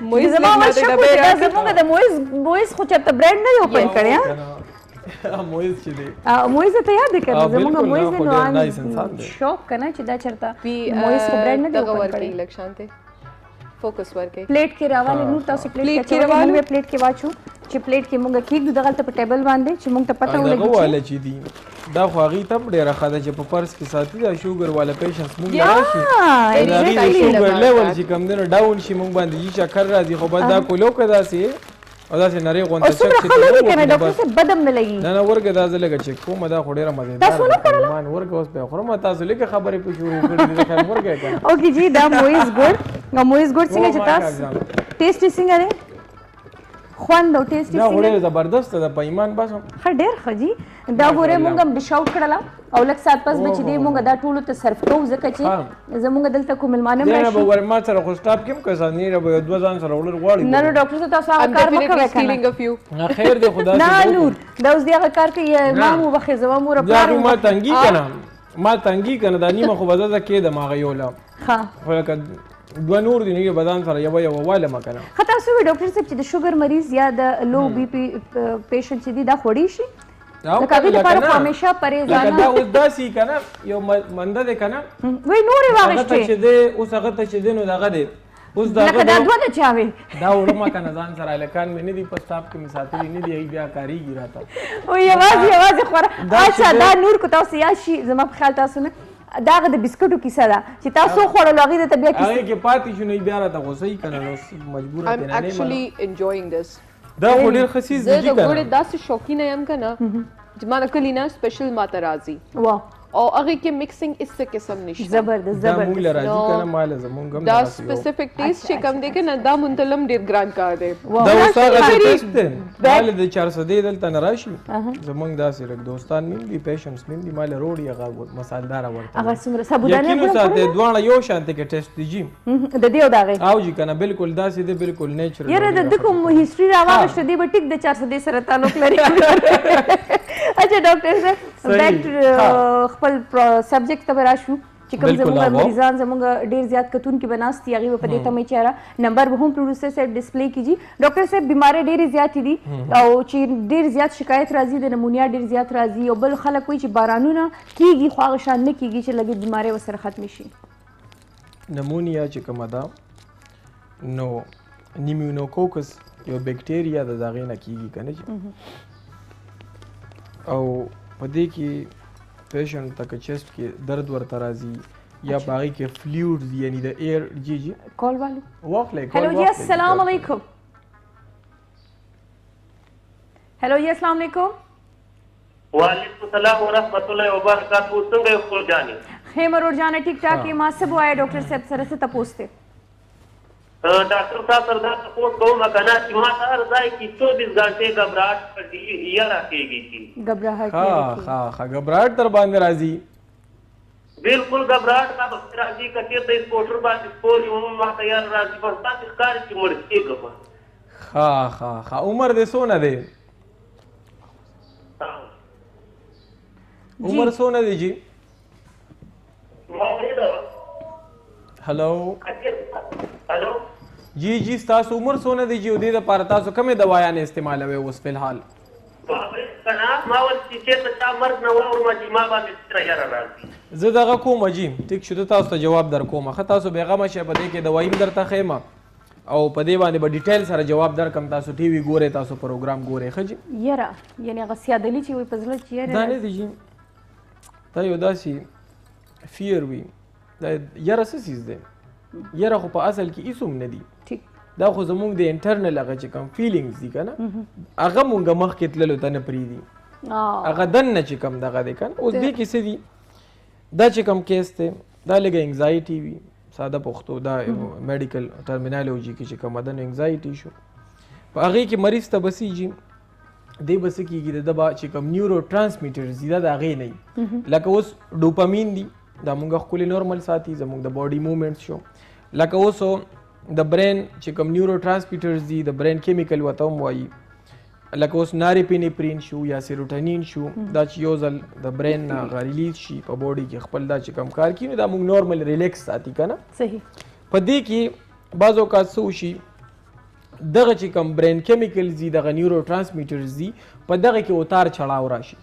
مویز زمونږ د مویز خو چېرته برانډ نه دی اوپن کړی مویز چې دی مویز ته یاد دی کنه زمونږ مویز دی نو شوق کنه چې دا چېرته مویز خو برانډ نه دی اوپن کړی لږ شانته فوکس ورکړي پلیټ کې راواله نو تاسو پلیټ کې راواله پلیټ کې واچو چې پلیټ کې مونږ کېږدو دغلته په ټیبل باندې چې مونږ ته پته ولګي چې دی دا خو هغې ته هم ډېره ښه ده چې په پرس کې ساتي دا شوګر والا پیشنټس مونږ راشي د هغې د شوګر لیول چې کوم دی نو ډاون شي مونږ باندې چې چکر راځي خو بس دا کولو که داسې او داسې نرۍ غونته چک چې بدم نه لګي نه ورګه دا زه لږه چک کومه دا خو ډېره مزېدار مان ورګه اوس به خورم تاسو لږه خبرې پې شروع کړي دي خیر ورګه یې کړه اوکې جی دا مویز ګوړ نو مویز ګوړ څنګه چې تاسو ټیسټ څنګه دی خوند او ټیسټ دا خو ډېر زبردست ده په ایمان بس ښه ډېر ښه جي دا ګورې مونږ هم ډش آوټ کړله او لږ ساعت پس به چې دی مونږ دا ټولو ته سرف کوو ځکه چې زمونږ دلته کوم مېلمانه هم راشي به ور ما سره خو سټاپ کې هم کسانې به یو دوه ځان سره وړل غواړي نه نو ډاکټر صاحب تاسو هغه کار مه کوئ کنه خیر دی خدا نه نور دا اوس دی هغه کار کوي ما مو وخت زما مور پلار ما تنګي کنه دا نیمه خو به زه کېدم هغه یوله ښه خو لکه دوه نور دي نو بدن سره یو واله ما کنه خطا سوی ډاکټر صاحب چې د شوګر مریض یا د لو بی پی پیشنټ چې دی دا خوړی شي لکه هغې لپاره خو همیشه پرهیزانه دا اوس داسې کنه یو منده دی کنه وایي نورې واغېشتې اوس هغه ته چې دی نو دغه دی اوس لکه دا دوه د چا وې دا وړم کنه ځان سره هلکان مې نه دي په سټاپ کې مې ساتلي نه دي بیا کارېږي راته وایي یوازې خوره اچھا دا نور کو تاسو یاد شي زما په خیال تاسو نه دا هغه د بسکټو کیسه ده چې تاسو خوړلو هغې درته بیا هغې کې پاتې شو نو بیا راته غوسه یي که نه نو مجبوره I'm actually enjoying this دا خو ډېر ښه څیز دی زه د ګوړې داسې شوقینه یم که نه چې ما د کلي نه سپیشل ماته راځي واه او هغې کې مکسنګ هېڅ قسم نشته زبردست دا موږ له راځي که نه ما له زمونږ هم دا سپیسیفک ټیسټ چې کوم دی که نه دا منتلم ډېر ګران کار دی دا اوس هغه ټیسټ دی ما له د 400 دلته نه راشي زمونږ داسې لږ دوستان مې هم دي پیشنټس مې هم دي ما له روډي هغه مسالداره ورته هغه څومره سابودانه یقین وساتئ دواړه یو شانتې کې ټیسټ دي جي د دې او د هغې او جي که نه بالکل داسې دی بالکل نیچرل یاره د ده کوم هسټري راواغېشته دی به ټیک د 400 سره تعلق لري اچھا ډاکټر صاحب بیک خپل سبجیکټ ته به راشو چې کوم زموږ مریضان زموږ ډېر زیات کتونکي به ناست دي هغې به په دې تمې چاره نمبر به هم پروډوسر صاحب ډسپلی کیږي ډاکټر صاحب بیمارۍ ډېرې زیاتې دي او چې ډېر زیات شکایت راځي د نمونیا ډېر زیات راځي او بل خلک وایي چې بارانونه کیږي خو هغه شان نه کیږي چې لږې بیمارۍ ورسره ختمې شي نمونیا چې کومه ده نو نیمونوکوکس یو بیکټیریا ده د هغې نه کیږي که نه او په دې کې پیشنټ ته که چیسټ کې درد ورته راځي یا په هغې کې فلویډز یعنی د ایر جی کال والو واخلئ هلو جی السلام علیکم هلو جی السلام علیکم وعلیکم السلام ورحمۃ اللہ وبرکاتہ څنګه یو خپل جانې ښې مرور جانه ټیک ټاک یې ما څه بوایه ډاکټر صاحب سره څه تپوس دی ډاکټر صاحب سره دا تپوس کوم که نه چې ما ته هر ځای کې 24 غنټې ګبراهټ یره کېږي ګبراهټ ښه ګبراهټ در باندې راځي بالکل ګبراهټ ما به راځي که چېرته سپوټر باندې سپور یم ما ته یاره راځي بس داسې ښکاري چې مړ کېږم ښه عمر دې څونه دی عمر څونه دی جی هلو جی ستاسو عمر څونه دی جی او دې دپاره تاسو کومې دوايانې استعمالوئ اوس فلحال زه دغه کوم جی ټیک شو تاسو ته جواب در کوم ښه تاسو بېغمه شئ په دې کې دوايي هم درته ښیم او په دې باندې به ډیټیل سره جواب درکړم تاسو ټي وي ګورئ تاسو پروګرام ګورئ ښه جی یاره یعنې هغه سیادلي چې وایي په زړه چې یاره دا نه دي جی دا یو داسې فیر وي دا یره څه څیز دی یره خو په اصل کې هیڅ هم نه دي ټیک دا خو زمونږ د انټرنل هغه چې کوم فیلینګز دي که نه هغه مونږ مخکې تللو ته نه پرېږدي هغه دننه چې کوم دغه دی که نه اوس دې کې څه دي دا چې کوم کیس دی دا لږه انگزایټي وي ساده پښتو دا میډیکل ټرمینالوجي کې چې کومه ده نو انگزایټي شو په هغې کې مریض ته بسیږي دی به څه کېږي د ده به چې کوم نیورو ټرانسمیټرز دي دا د هغې نه وي لکه اوس ډوپامین دي دا مونږ ښکلې نورمل ساتي زموږ د باډي موومنټس شو لکه اوس د برین چې کوم نیورو ټرانسمیټرز دي د برین کیمیکل ورته هم وایي لکه اوس ناریپینیپرین شو یا سیروټونین شو دا چې یو ځل د برین نه هغه ریلیز شي په باډي کې خپل دا چې کوم کار کوي نو دا مونږ نورمل ریلیکس ساتي که نه صحیح په دې کې بعض اوقات څه وشي دغه چې کوم برین کیمیکلز دي دغه نیورو ټرانسمیټرز دي په دغه کې اتار چړاو راشي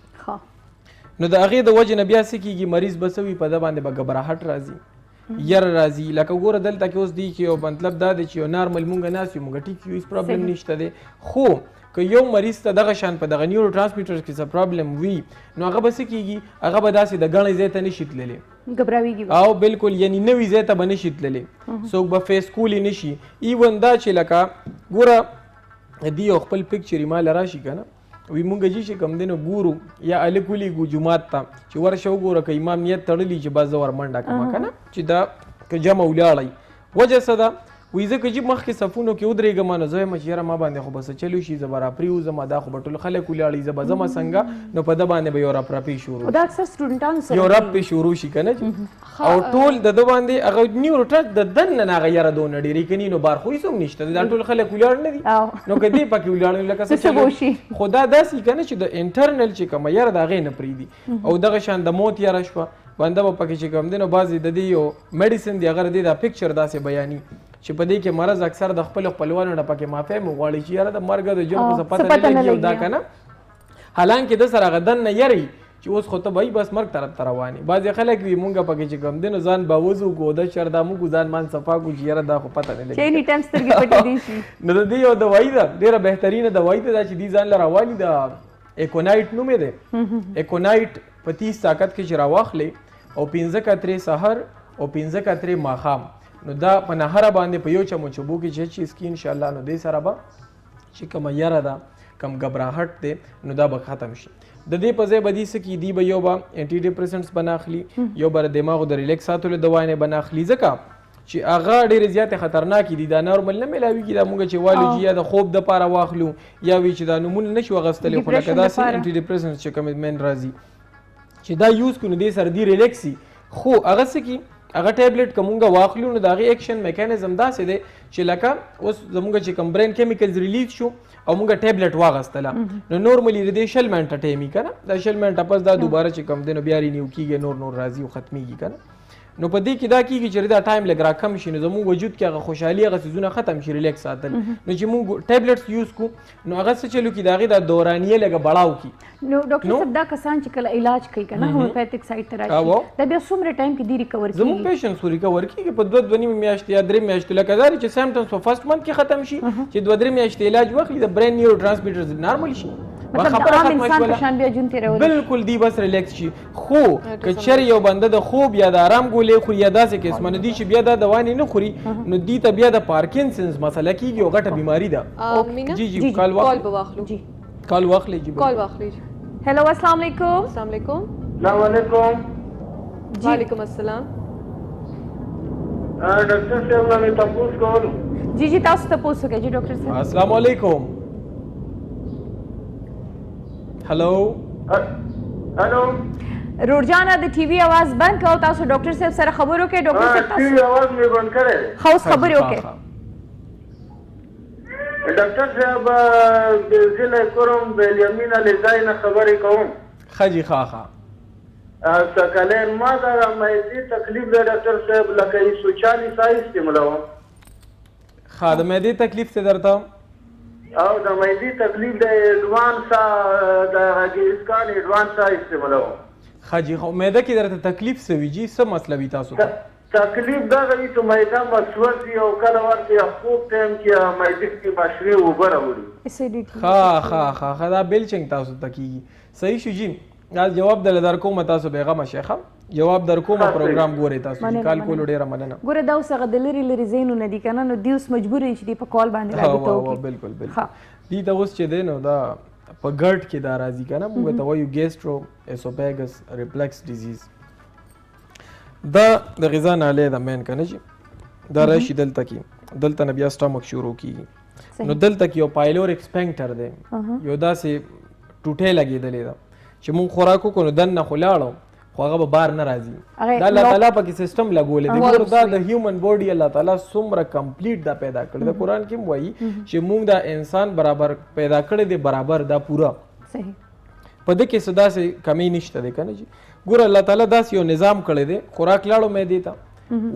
نو د هغې د وجې نه بیا څه کېږي مریض به څه وي په ده باندې به ګبراهټ راځي یر راځي لکه ګوره دلته کې اوس دی چې یو مطلب دا دی چې یو نارمل مونږ ناست یو مونږ ټیک یو هېڅ پرابلم نشته دی خو که یو مریض ته دغه شان په دغه نیورو ټرانسمیټرز کې څه پرابلم وي نو هغه به څه کېږي هغه به داسې د ګڼې ځای ته نشي تللی ګبراویږي او بالکل یعنی نوي ځای ته به نشي تللی څوک به فیس کولی نشي ایون دا چې لکه ګوره دی یو خپل پکچر یې ماله راشي که نه وی مونږ چې کوم دی نو ګورو یا هلک ولیږو جومات ته چې ورشه وګوره که امام نیت تړلی چې بس زه ور منډه کړم که نه چې دا که جمع ولاړئ وجه څه ده وایي ځکه چې مخکې صفونو کې ودرېږم نو زه وایم چې یاره ما باندې خو به څه چلو شي زه به راپرېوځم دا خو به ټول خلک ولاړئ زه به ځمه څنګه نو په ده باندې به یو رپرپې شروع دا اکثر سټوډنټانو سره یو رپ پې شروع شي که نه او ټول د ده باندې هغه نیورو ټچ د دننه نه هغه یاره دونه ډېرې کني نو بار خو هېڅ هم نشته دا ټول خلک ولاړ نه دي نو که دې پکې ولاړ لکه څه چلو خو دا داسې که نه چې د انټرنل چې کومه یاره د هغې نه پرېږدي او دغه شان د موت یاره شوه بنده به پکې چې کوم دی نو بعضې د دې یو میډیسن دی هغه د دې دا پکچر داسې بیاني چې په دې کې مرض اکثر د خپلو خپلوانو نه پکې معافی مو غواړي چې یاره د مرګ د ژوند خو څه پته نه لګي او دا که نه حالانکې ده سره هغه دننه یری چې اوس خو ته به بس مرګ طرف ته روان یې بعضې خلک وي مونږ پکې چې کوم دی نو ځان به وځو کو د شردا موږ ځان مان صفا کړو چې یاره دا خو پته نه لګي نو د دې یو دوايي ده ډېره بهترینه دوايي ده دا چې دې ځان له راوالي د ایکونایټ نوم یې دی ایکونایټ په 30 طاقت کې چې راواخلې او 15 کترې سحر او 15 کترې ماښام نو دا په نهره باندې په یو چمچوبو کې چې چیز کې انشاءالله نو دې سره به چې کومه یره ده کم ګبراهټ دی نو دا به ختم شي د دې په ځای به دې څه کي دی به یو به انټي ډپریسنټس به نه اخلي یو به د دماغو د ریلیکس ساتلو دواینې به نه اخلي ځکه چې هغه ډېرې زیاتې خطرناکې دي دا نارمل نه میلاویږي دا مونږ چې والو چې یا د خوب دپاره واخلو یا وي چې دا نومونه نشو اخیستلی خو لکه داسې انټي ډپریسنټس چې کوم مین راځي چې دا یوز کړو نو دې سره دې ریلیکس شي خو هغه څه کي هغه ټیبلټ که مونږ واخلو نو د هغې ایکشن میکانیزم داسې دی چې لکه اوس زمونږ چې کوم برین کیمیکلز ریلیز شو او مونږ ټیبلټ واغستله نو نورملی د دې 20 منټه ټایم وي که نه دا 20 منټه پس دا دوباره چې کوم دی نو بیا رینیو کېږي نور راځي او ختمیږي که نه نو په دې کې دا کېږي چې دا ټایم لږ راکم شي نو زموږ وجود کې هغه خوشحالي هغه څیزونه ختم شي ریلیکس ساتل نو چې موږ ټیبلټس یوز کړو نو هغه څه چلو کړي د هغې دا دورانیه لږه بړاو کړي نو ډاکټر صاحب دا کسان چې کله علاج کوي که نه هومیوپیتھک سایډ ته راشي دا بیا څومره ټایم کې دی ریکور کېږي زموږ پیشنټس خو ریکور کېږي په 2 میاشتې یا 3 میاشتې لکه دا چې سیمپټمز په فرست منت کې ختم شي چې 2-3 میاشتې علاج واخلي د برین نیورو ټرانسمیټرز نارمل شي مطلب عام انسان په شان بیا ژوند تېرولی بالکل دی بس ریلیکس شي خو که چېرې یو بنده د خوب یا د آرام ګولې خوري یا داسې قسمه نه دي چې بیا دا دوانې نه خوري نو دې ته بیا د پارکینسنز مسله کېږي او غټه بیماري ده جی کال واخلئ جی کال واخلئ هلو السلام علیکم السلام علیکم السلام علیکم وعلیکم السلام ډاکټر صاحب نه مې تپوس کولو جی تاسو تپوس وکړئ جی ډاکټر صاحب السلام علیکم هلو هلو روډ جانه د ټي وي اواز بند کړه او تاسو ډاکټر صاحب سره خبرې وکړئ ډاکټر صاحب ټي وي اواز مې بند کړی دی ښه اوس خبرې وکړئ ډاکټر صاحب زه له کوم د الیمین له ځای نه خبرې کوم ښه جي ښه سکلین ما دا معدې تکلیف دی ډاکټر صاحب لکه 140 آیستې ملوم ښه د معدې تکلیف څه درته او د معدې تکلیف د ایډوانس د هګیسکان ایډوانس استعمالو خاجي خو معده کې درته تکلیف څه وي جی څه مسله وي تاسو ته تکلیف دا غوي ته معده مسوځي او کله ورته خوب ټایم کې معده کې بشري اوبه راوړي ها دا بیلچنګ تاسو ته کیږي صحیح شو جی دا جواب در کوم تاسو بیغمه شیخه جواب در کوم پروګرام ګوري تاسو چې کال کول ډیره مننه ګوره دا اوس هغه د لري زینو نه دي کنه نو دی اوس مجبور دي چې په کال باندې راځي ها بالکل دی ته اوس چې دی نو دا په ګرد کې دا راځي کنه موږ ته وایو ګیسټرو اسوفیګس ریفلکس ډیزیز دا د غذا ناله د مین کنه چې دا راشي دلته کې دلته بیا سټامک شروع کیږي نو دلته کې یو پایلوریک سپنکټر دی یو داسې ټوټه لګېدلې ده چې مونږ خوراک وکړو نو دننه خو لاړو خو هغه به بار نه راځي دا الله تعالی پکې سیستم لګولې دی ګور دا د هیومن باډي الله تعالی څومره کمپلیټ دا پیدا کړی د قرآن کې وایي چې مونږ دا انسان برابر پیدا کړی دی برابر دا پورا صحیح په دې کې صدا سي کمی نشته دی کنه چې ګور الله تعالی داس یو نظام کړی دی خوراک لاړو مې دیتا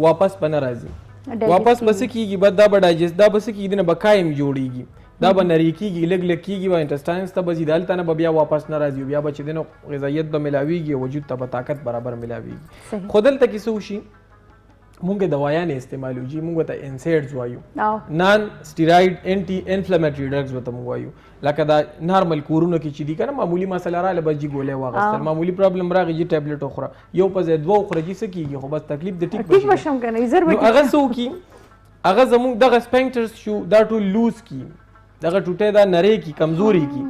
واپس پنه راځي واپس بس کیږي بد دا بډایجست دا بس کیږي نه بقایم جوړیږي دا به نری کیږي لګ لګ کیږي و انټسټاینز ته بزی دالته نه بیا واپس نه راځي بیا به چې دنو غذایت به ملاویږي وجود ته به طاقت برابر ملاویږي خودل ته کیسه وشي مونږه دوايانې استعمالو جی مونږ ته انسیډز وایو نان سټیراید انټي انفلامټری ډرګز وته مونږ وایو لکه دا نارمل کورونو کې چې دي کنه معمولی مسله را لبه جی ګولې واغستل معمولی پرابلم راغی جی ټابلیټ اخره یو په ځای دوه اخره جی سکیږي خو بس تکلیف د ټیک بشم کنه زر نو هغه سو کی هغه زموږ دغه سپنکټرز شو دا ټول لوز کی دغه ټوټه دا نری کی کمزوري کی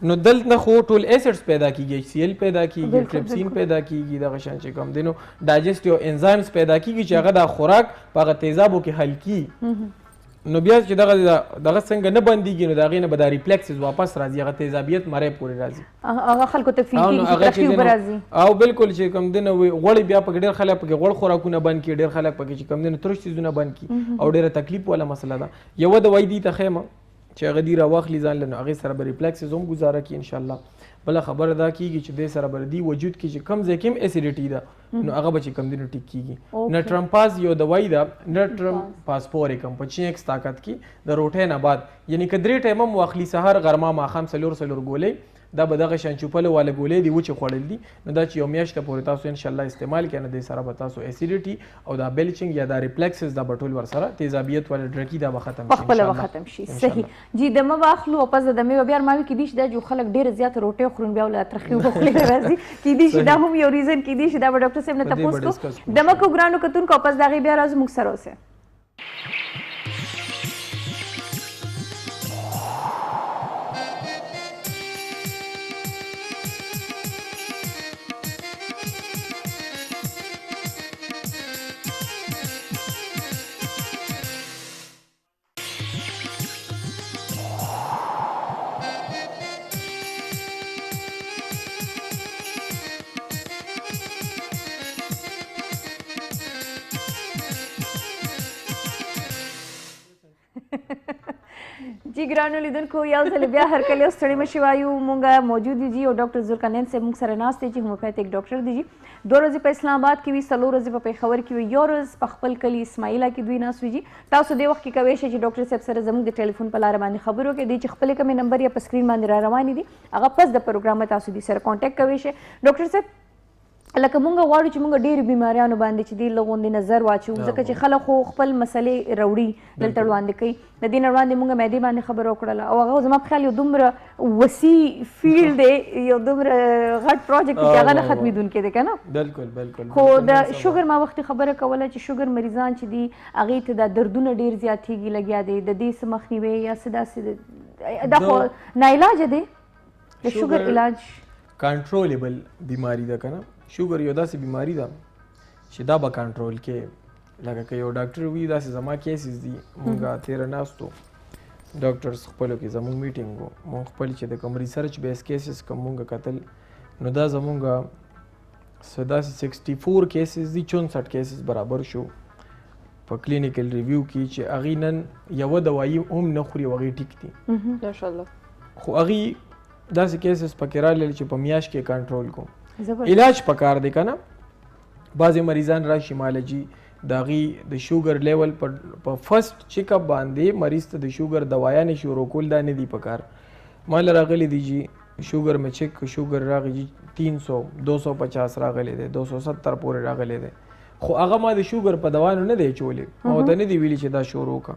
نو دلته نه خو ټول ایسډز پیدا کیږي سی ال پیدا کیږي ټریپسین پیدا کیږي دغه شان چې کوم دینو ډایجسټیو انزایمز پیدا کیږي چې هغه د خوراک په تیزابو کې حل کی نو بیا چې دغه څنګه نه بنديږي نو دغه نه به د ریفلکسز واپس راځي هغه تیزابیت مړې پورې راځي هغه خلکو ته فیل او بالکل چې کوم دینه غوړي بیا په ډېر خلک په غوړ خوراکونه بند کی ډېر خلک په چې کوم دینه ترش چیزونه بند کی او ډېر تکلیف ولا مسله ده یو د وای دی ته خیمه چې هغه دی راواخلي ځان له هغې سره به ریفلکسز هم ګزاره کړي انشاءالله بله خبره دا کېږي چې دې سره به دی وجود کې چې کم ځای کې هم اسیډیټي ده نو هغه به چې کم دی نو ټیک کېږي نټرمپاز یو دوايي ده نټرم پاسپورکم په 6x طاقت کې د روټۍ نه بعد یعنی که 3 ټایم هم واخلي سهار غرمه ماښام څلور ګولۍ دا به دغه شان چوپله والا ګولې دی وچې خوړل دي نو دا چې یو میاشت پورې تاسو ان شاء الله استعمال کړئ نو دې سره به تاسو اسیډیټي او دا بیلچینګ یا دا ریفلکسز دا بټول ور سره تیزابیت ول ډرکی دا به ختم شي خپل به ختم شي صحیح جی دمه واخلو او پس دمه بیا ماوي کې دي چې دا جو خلک ډیر زیات روټي خورون بیا ول ترخیو بخلي راځي کې دي چې دا هم یو ریزن کې دي چې دا ډاکټر صاحب نه تاسو کو دمه کو ګرانو کتون کو پس دا غي بیا راز مخ سره اوسه जी ګرانو لیدونکو یو ځل بیا هرکلی ستړي مشي وایو مونږه موجود دي او ډاکټر ذوالقرنین صاحب مونږ سره ناست دي چې هومیوپیتھیک ډاکټر دي 2 ورځې په اسلام آباد کې وي 3 ورځې په پېښور کې وي یو ورځ په خپل کلي اسماعیله کې دوی ناست وي تاسو دې وخت کې کوئ چې ډاکټر صاحب سره زموږ د ټلیفون په لاره باندې خبرو کې دي چې خپل کومې نمبر یا په سکرین باندې را روانې دي هغه پس د پروګرام تاسو دې سره کانټیکټ کوئ شئ ډاکټر صاحب لکه مونږ غواړو چې مونږ ډېرې بیماریانو باندې چې دې لغوندې نظر واچو ځکه چې خلک خو خپل مسلې راوړي دلته وړاندې کوي د دې نه وړاندې مونږ معدې باندې خبره وکړله او هغه زما په خیال یو دومره وسیع فیلډ دی یو دومره غټ پروجیکټ چې هغه نه ختمېدونکی دی که نه بالکل خو د شوګر ما وختي خبره کوله چې شوګر مریضان چې دي هغې ته دا دردونه ډېر زیاتېږي لګیا دی د دې څه مخنیوی یا څه داسې دا خو ناعلاجه دی د شوګر علاج کنټرولبل بیماری ده که نه شوګر یو داسې بیماری ده چې دا به کنټرول کې لکه که یو ډاکټر وي داسې زما کیسز دي مونږ تېره ناستو ډاکټرز خپلو کې زموږ میټینګ و مونږ خپل چې د کوم ریسرچ بیس کیسز کوم مونږ کتل نو دا زمونږ څه داسې 64 کیسز دي 64 کیسز برابر شو په کلینیکل ریویو کې چې هغې نن یوه دوایي هم نه خوري او هغې ټیک دي ماشاءالله خو هغې داسې کیسز پکې راغلل چې په میاشت کې کنټرول کوم علاج پکار دی کنه بعضې مریضان راشي مالجي د هغې د شوګر لیول په فرست چیک اپ باندې مریض ته د شوګر دوايانې شروع کول دا نه دي پکار مال راغلی دی جی شوګر مې چیک شوګر راغی جی 300 250 راغلی دی 270 پورې راغلی دی خو هغه ما د شوګر په دوانو نه دی چولې او ته نه دی ویلي چې دا شروع کا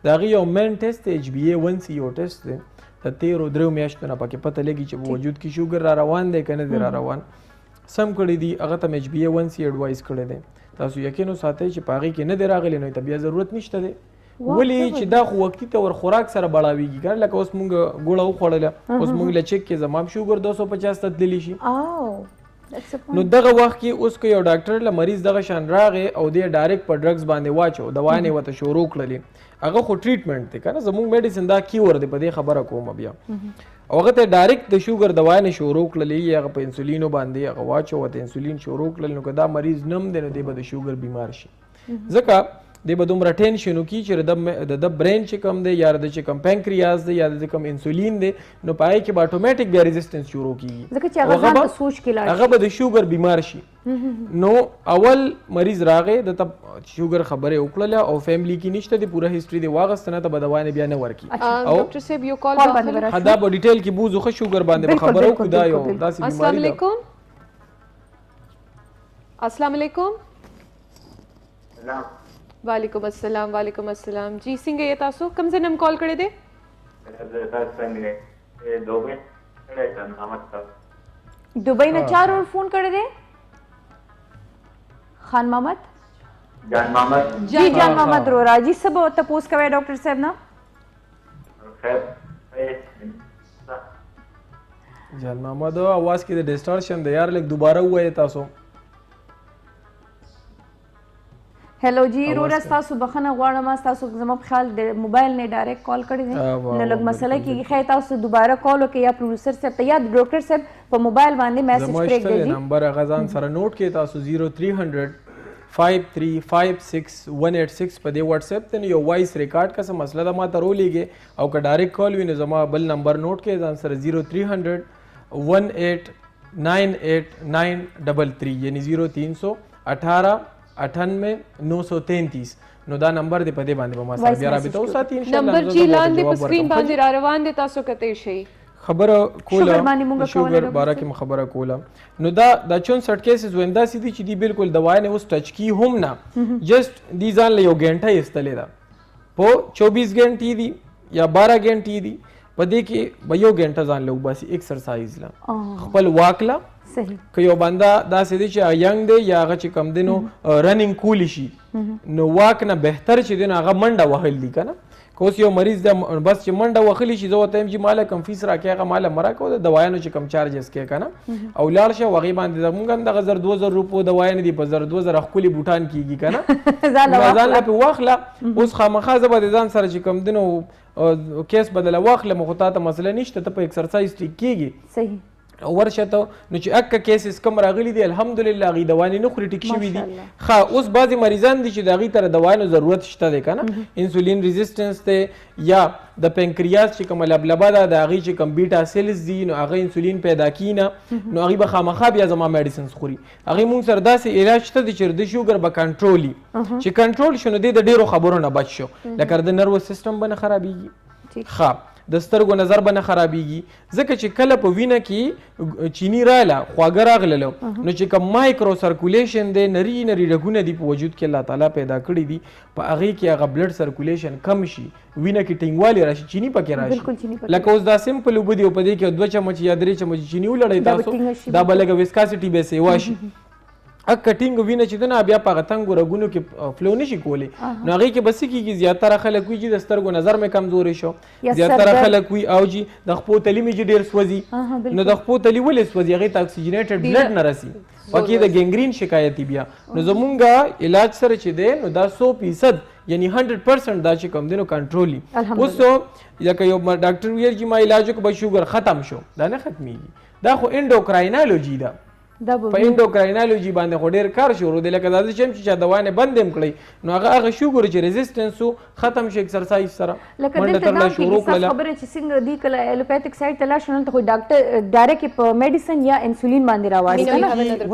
د هغې یو مین ټیسټ دی HbA1c یو ټیسټ دی د 13 میاشتو نه پکې پته لګي چې په وجود کې شوګر را روان دی که نه دی را روان. سم کړی دي هغه ته HbA1c ایډوایز کړی دی. تاسو یقین وساتئ چې په هغې کې نه دی راغلی نو ته بیا ضرورت نشته دی. ولې چې دا خو وختي ته ور خوراک سره بړاویږي که لکه اوس مونږ ګوړه وخوړله اوس مونږ له چک کې زما هم شوګر 250 ته تللی شي. نو دغه وخت کې اوس که یو ډاکټر له مریض دغه شان راغې او دی ډایرکټ په ډرګز باندې واچو دواانې ورته شروع کړلې هغه خو ټریټمنټ دی که نه زموږ میډیسن دا کیور دی په دې خبره کومه بیا او هغه ته ډایرکټ د شوګر دواانې شروع کړلې یا هغه په انسولینو باندې هغه واچو ورته انسولین شروع کړل نو که دا مریض نم دی نو دی به د شوګر بیمار شي. ځکه دی به دومره ټینشن وکړي چې د برین چې کوم دی یا د چې کوم پینکریاز دی یا د کوم انسولین دی نو په هغې کې به اتومیټک بیا ریزسټنس شروع کېږي هغه به د شوګر بیمار شي. نو اول مریض راغی د ته شوګر خبرې وکړله او فیملی کې نشته دی پوره هیسټري دی واغسته نه ته به دوانې بیا نه ورکړي. ډاکټر صاحب یو کال باندې دا په ډیټیل کې بوزو ښه شوګر باندې به خبره وکړو دا یو داسې بیماري ده. السلام علیکم. السلام علیکم. وعلیکم السلام. وعلیکم السلام. جی څنګه یې تاسو کوم ځای نه کال کړی دی؟ दुबई ने 4 और फोन कर दे खान मोहम्मद जी जान मोहम्मद रोरा जी सब तपोस कवे डॉक्टर साहब ना जान मोहम्मद आवाज की डिस्टॉर्शन दे यार लेक दोबारा हुआ है तासो. हेलो जी रोरा تاسو بخنه غواړم تاسو زما په خیال د موبایل نه ډایرکټ کال کړی دی نو لږ مسله کې خیر تاسو دوباره کال وکړئ یا پروډوسر صاحب ته یا ډاکټر صاحب په موبایل باندې میسج پرېږدئ جی نمبر غزان سره نوٹ کې تاسو 0300 5356 په دې واتس اپ ته یو وایس ریکارډ کا څه مسله ده ما ته رولېږي او که ډایرکټ کال وي نو زما بل نمبر نوٹ کې ځان سره 0300 1898933 یعنی 0318 98 933 نو دا نمبر دی په دې باندې به ما سره بیا رابطه وساتي ان شاء الله. نمبر جی لاندې په سکرین باندې را روان دی تاسو کته شي خبره کوله شوګر باره کې خبره کوله نو دا 64 کیسز وندا سيدي چې دی بالکل دوايي نه اوس ټچ کی هم نه جست دی ځان له یو غنټه استلې دا په 24 غنټې دی یا 12 غنټې دی په دې کې به یو غنټه ځان له وباسي ایکسرسایز لا خپل واکلا صحیح که یو بنده دا سې دی چې ینګ دی یا هغه چې کم دی نو رننګ کولی شي نو واک نه بهتر چې دی نو هغه منډه وهل دي که نه که اوس یو مریض دی بس چې منډه وهلی شي زه ورته یم چې ماله کم فیس راکړې هغه ماله مه راکوه د دوایانو چې کم چارجز کې که نه او لاړ شه هغې باندې زمونږ هم دغه 1000 روپو دوایانې دي په 2000 ښکلي بوټان کېږي که نه ځان له پې واخله اوس خامخا زه به د ځان سره چې کم دی نو کیس بدله واخلم خو تا ته مسله نشته ته په ایکسرسایز ټیک کېږي صحیح ورشه ته نو چې اکه کیسز کم راغلي دي الحمدلله هغې دوانې نه خوري ټیک شوي دي ښه اوس بعضې مریضان دي چې د هغې ته د دوایانو ضرورت شته دی که نه انسولین ریزسټنس دی یا د پینکریاس چې کومه لبلبه ده د هغې چې کوم بیټا سیلز دي نو هغه انسولین پیدا کړي نه نو هغې به خامخا بیا زما میډیسنس خوري هغې مونږ سره داسې علاج شته دی چې د شوګر به کنټرول چې کنټرول شو نو دی د ډېرو خبرو نه بچ شو لکه د نروس سیسټم به نه خرابېږي ښه د سترګو نظر به نه خرابېږي ځکه چې کله په وینه کې چینی راله خواږه راغللو نو چې کوم مایکرو سرکولیشن دی نري نري رګونه دي په وجود کې الله تعالی پیدا کړي دي په هغې کې هغه بلډ سرکولیشن کم شي وینه کې ټینګوالی راشي چینی پکې راشي لکه اوس دا سمپل اوبه دي او په دې کې 2 چمچ یا 3 چمچ چینی ولړئ تاسو دا به لږه وسکاسټي به سیوا شي کټینګ وینه چې دنه بیا په غتنګ رګونو کې فلو نشي کولی نو هغې کې بس کېږي زیاتره خلک وي چې د سترګو نظر مې کمزوري شو زیاتره خلک وي او چې د خپو تلي مې چې ډېر سوځي نو د خپو تلي ولې سوځي هغې ته اکسیجنیټډ بلډ نه رسي پکې د ګینګرین شکایت بیا نو زمونږ علاج سره چې دی نو دا 100% یعنی 100% دا چې کوم دی نو کنټرولي اوس لکه یو ډاکټر ویل چې ما علاج وکړ به شوګر ختم شو دا نه ختمیږي دا خو انډوکراینالوجي ده په انډوکراینالوجي باندې خو ډېر کار شروع دی لکه دا چې هم چې چا دوانې بند هم کړئ نو هغه شوګر چې ریزسټنس و ختم شي ایکسرسایز سره منډه ترله شروع کړله خبره چې څنګه دی کله ایلوپیتھک سایډ ته لاړ شو نو ته خو ډاکټر ډایرکټ په میډیسن یا انسولین باندې راوړي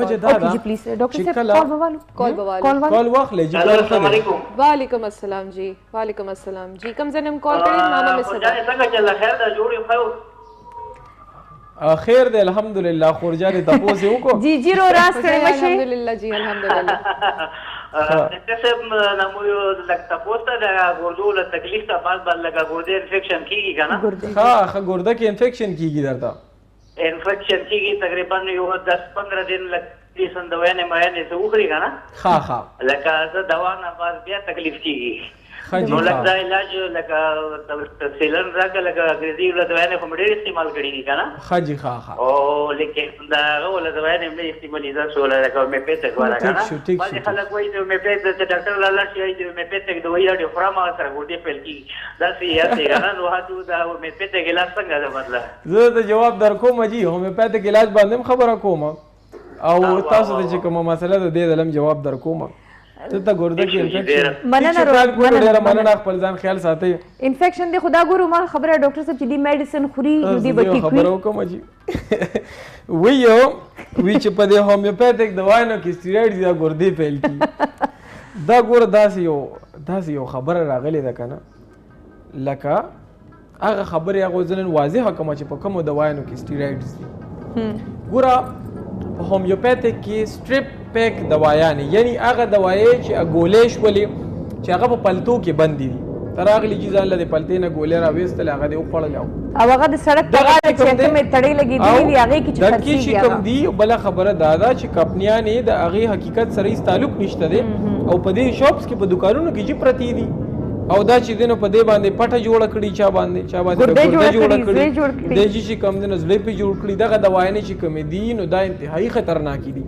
وجه دا ده ډاکټر صاحب کال واخلئ جی السلام علیکم وعلیکم السلام جی وعلیکم السلام جی کوم ځای نه کال کړی نام مې څه څنګه چل خیر دا جوړ یو خیر دی الحمدلله خورجانې تپوس یې وکړو جی جی رو راست کړی مشه الحمدلله جی الحمدلله ډاکټر صاحب نو یو لکه تاسو ته د ګردو له تکلیف ته بعد لکه ګردې انفیکشن کیږي کنه ها ګرده کې انفیکشن کیږي درته انفیکشن کیږي تقریبا یو 10-15 دن لکه سندوینه مې څه وخوري کنه ها لکه زه دوا نه بعد بیا تکلیف کیږي نو لکه دا علاج لکه سیلن راکه لکه انګریزي له دوايانې خو مې ډېر استعمال کړي دي که نه ښه جي ښه او لیکن د هغه له دوايانې مې نه استعمالېده شوله لکه هومیوپیتک والا که نه بعضې خلک وایي د هومیوپیتک د ډاکټر له لاړ شي وایي د هومیوپیتک دوايي ډېر خورم هغه سره ګردې پیل کېږي داسې یاسې که نه نو هاتو د هومیوپیتک علاج څنګه ده بدله زه د جواب در کوم جي هومیوپیتک علاج باندې هم خبره کوم او تاسو ته چې کومه مسله ده دې دلم جواب در کوم ته ګرده کې انفیکشن مننه خپل ځان خیال ساتئ انفیکشن دی خدا ګورو ما خبره ډاکټر صاحب چې دی میډیسن خوري نو دی به ټیک وي خبره وکم جی وی چې په دې هومیوپیتک دوايانو کې سټیرویډ یا ګردې فیل کی دا ګور داسې یو خبره راغلی ده کنه لکه هغه خبره هغه ځنن واضحه کوم چې په کومو دوايانو کې سټیرویډز دي ګوره په هومیوپیتک کې سټریپ پیک دوايانې یعنی هغه دوايي چې ګولې شولې چې هغه په پلتو کې بندي دي تر هغه لږ ځان له پلتې نه ګولې راوېستل هغه دې وخوړل او هغه د سړک په غاړه چې کومې تړې لګېدلې وي هغې کې چې خرڅېږي کم دي بله خبره دا ده چې کمپنیانې د هغې حقیقت سره هېڅ تعلق نشته دی او په دې شاپس کې په دوکانونو کې چې پرتې دي او دا چې دی نو په دې باندې پټه جوړه کړي چا باندې ګرده جوړه کړي دی چې کوم دی نو زړه پې جوړ کړي دغه دوايانې چې کومې دي نو دا انتهایي خطرناکې دي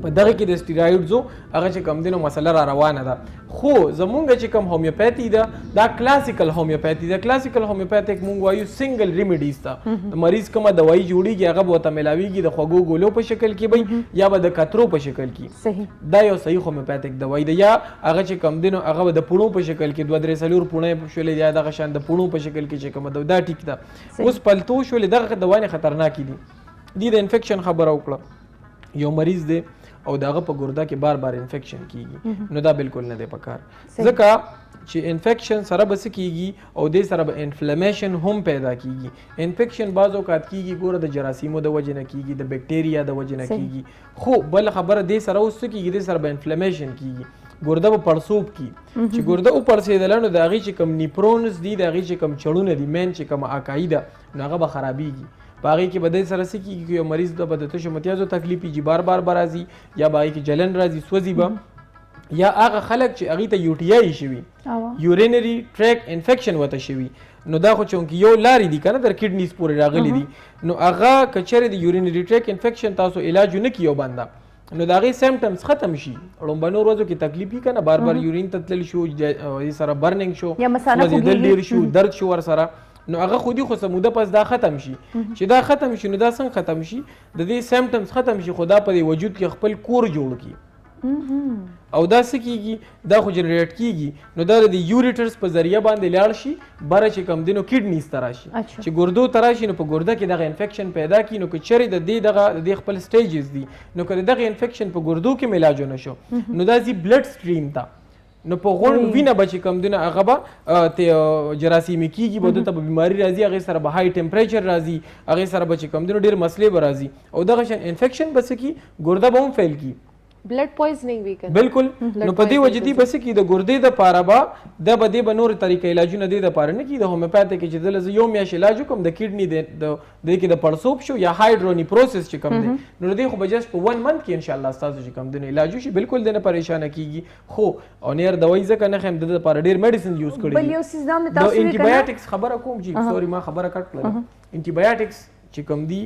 په دغه کې د سټیرویډزو هغه چې کوم دی نو مسله را روانه ده خو زمونږ چې کوم هومیوپیتي ده دا کلاسیکل هومیوپیتي ده کلاسیکل هومیوپیتک مونږ وایو سنگل ریمیډیز ته د مریض کومه دوايي جوړیږي هغه به ورته میلاویږي د خوږو ګولو په شکل کې به یا به د کترو په شکل کې دا یو صحیح هومیوپیتک دوايي ده یا هغه چې کوم دی نو هغه به د پوڼو په شکل کې 2-3 پوڼې شولې یا دغه شان د پوڼو په شکل کې چې کومه ده دا ټیک ده اوس پلتو شولې دغه دوايانې خطرناکې دي د انفیکشن خبره وکړه یو مریض دی او داغه په ګرده کې بار انفیکشن کیږي نو دا بالکل نه دی پکار ځکه چې انفیکشن سره بس کیږي او د سره به انفلیمیشن هم پیدا کیږي انفیکشن بعض اوقات کیږي ګوره د جراثیمو د وجه نه کیږي د بیکټیریا د وجه نه کیږي خو بل خبره د سره اوس کیږي د سره به انفلیمیشن کیږي ګرده په پړسوب کی چې ګرده او پړسېدل نو د هغې چې کوم نیپرونز دي د هغې چې کوم چړونه دي مین چې کوم اکایي ده نو هغه به خرابیږي په هغې کې به دی سره څه کېږي یو مریض ته به د تشو متیازو تکلیف یي بار به راځي یا به هغې کې جلن راځي سوځي به یا هغه خلک چې هغې ته یوټیایي شوي یورینري ټریک انفیکشن ورته شوي نو دا خو چونکې یو لارې دي که نه در کډنیز پورې راغلي دي نو هغه که چېرې د یورینري ټریک انفیکشن تاسو علاج ونه کړي یو بنده نو د هغې سیمټمز ختم شي لومبنو ورځو کې تکلیف وي که نه بار یورین ته تلل شو سره برننګ شو سوځېدل ډېر شو درد شو ورسره نو هغه خودي خو سموده پس دا ختم شي چې دا ختم شي نو دا څنګه ختم شي د دې سیمټمز ختم شي خو دا په دې وجود کې خپل کور جوړ کړي او دا څه کیږي دا خو جنریټ کیږي نو دا د یوریټرز په ذریعہ باندې لاړ شي بره چې کم دی نو کډنیز ته راشي چې ګردو ته راشي نو په ګرده کې دغه انفیکشن پیدا کړي نو که چېرې د دې خپل سټیجز دي نو که دغه انفیکشن په ګردو کې علاج ونه شو نو دا ځي بلډ سټریم ته نو په غوړ وینه به چې کوم دینه هغه به جراثیمي کیږي به دته به بیماری راځي هغې سره به های ټمپریچر راځي هغې سره به چې کوم دینه ډېر مسلې به راځي او دغه شان انفیکشن به څه کي ګرده به هم فیل کی بلډ پویزنینګ وی کنه بالکل نو په دې وجه دي بس کی د ګردې د پاره با د بده به نور طریقې علاجونه دي د پاره نه کی د هومیوپیتیک چې دل یو میاش علاج کوم د کډنی د کې د پړسوب شو یا هایډرونی پروسس چې کوم دي نو دې خو بجس په 1 منث کې ان شاء الله تاسو چې کوم دي علاج شي بالکل دنه پریشان کیږي خو او نیر دوايي ځکه نه خم د لپاره ډیر میډیسن یوز کړي بل یو سیس دا تاسو انټي بایوټکس خبره کوم جی سوري ما خبره کټ کړل انټي بایوټکس چې کوم دي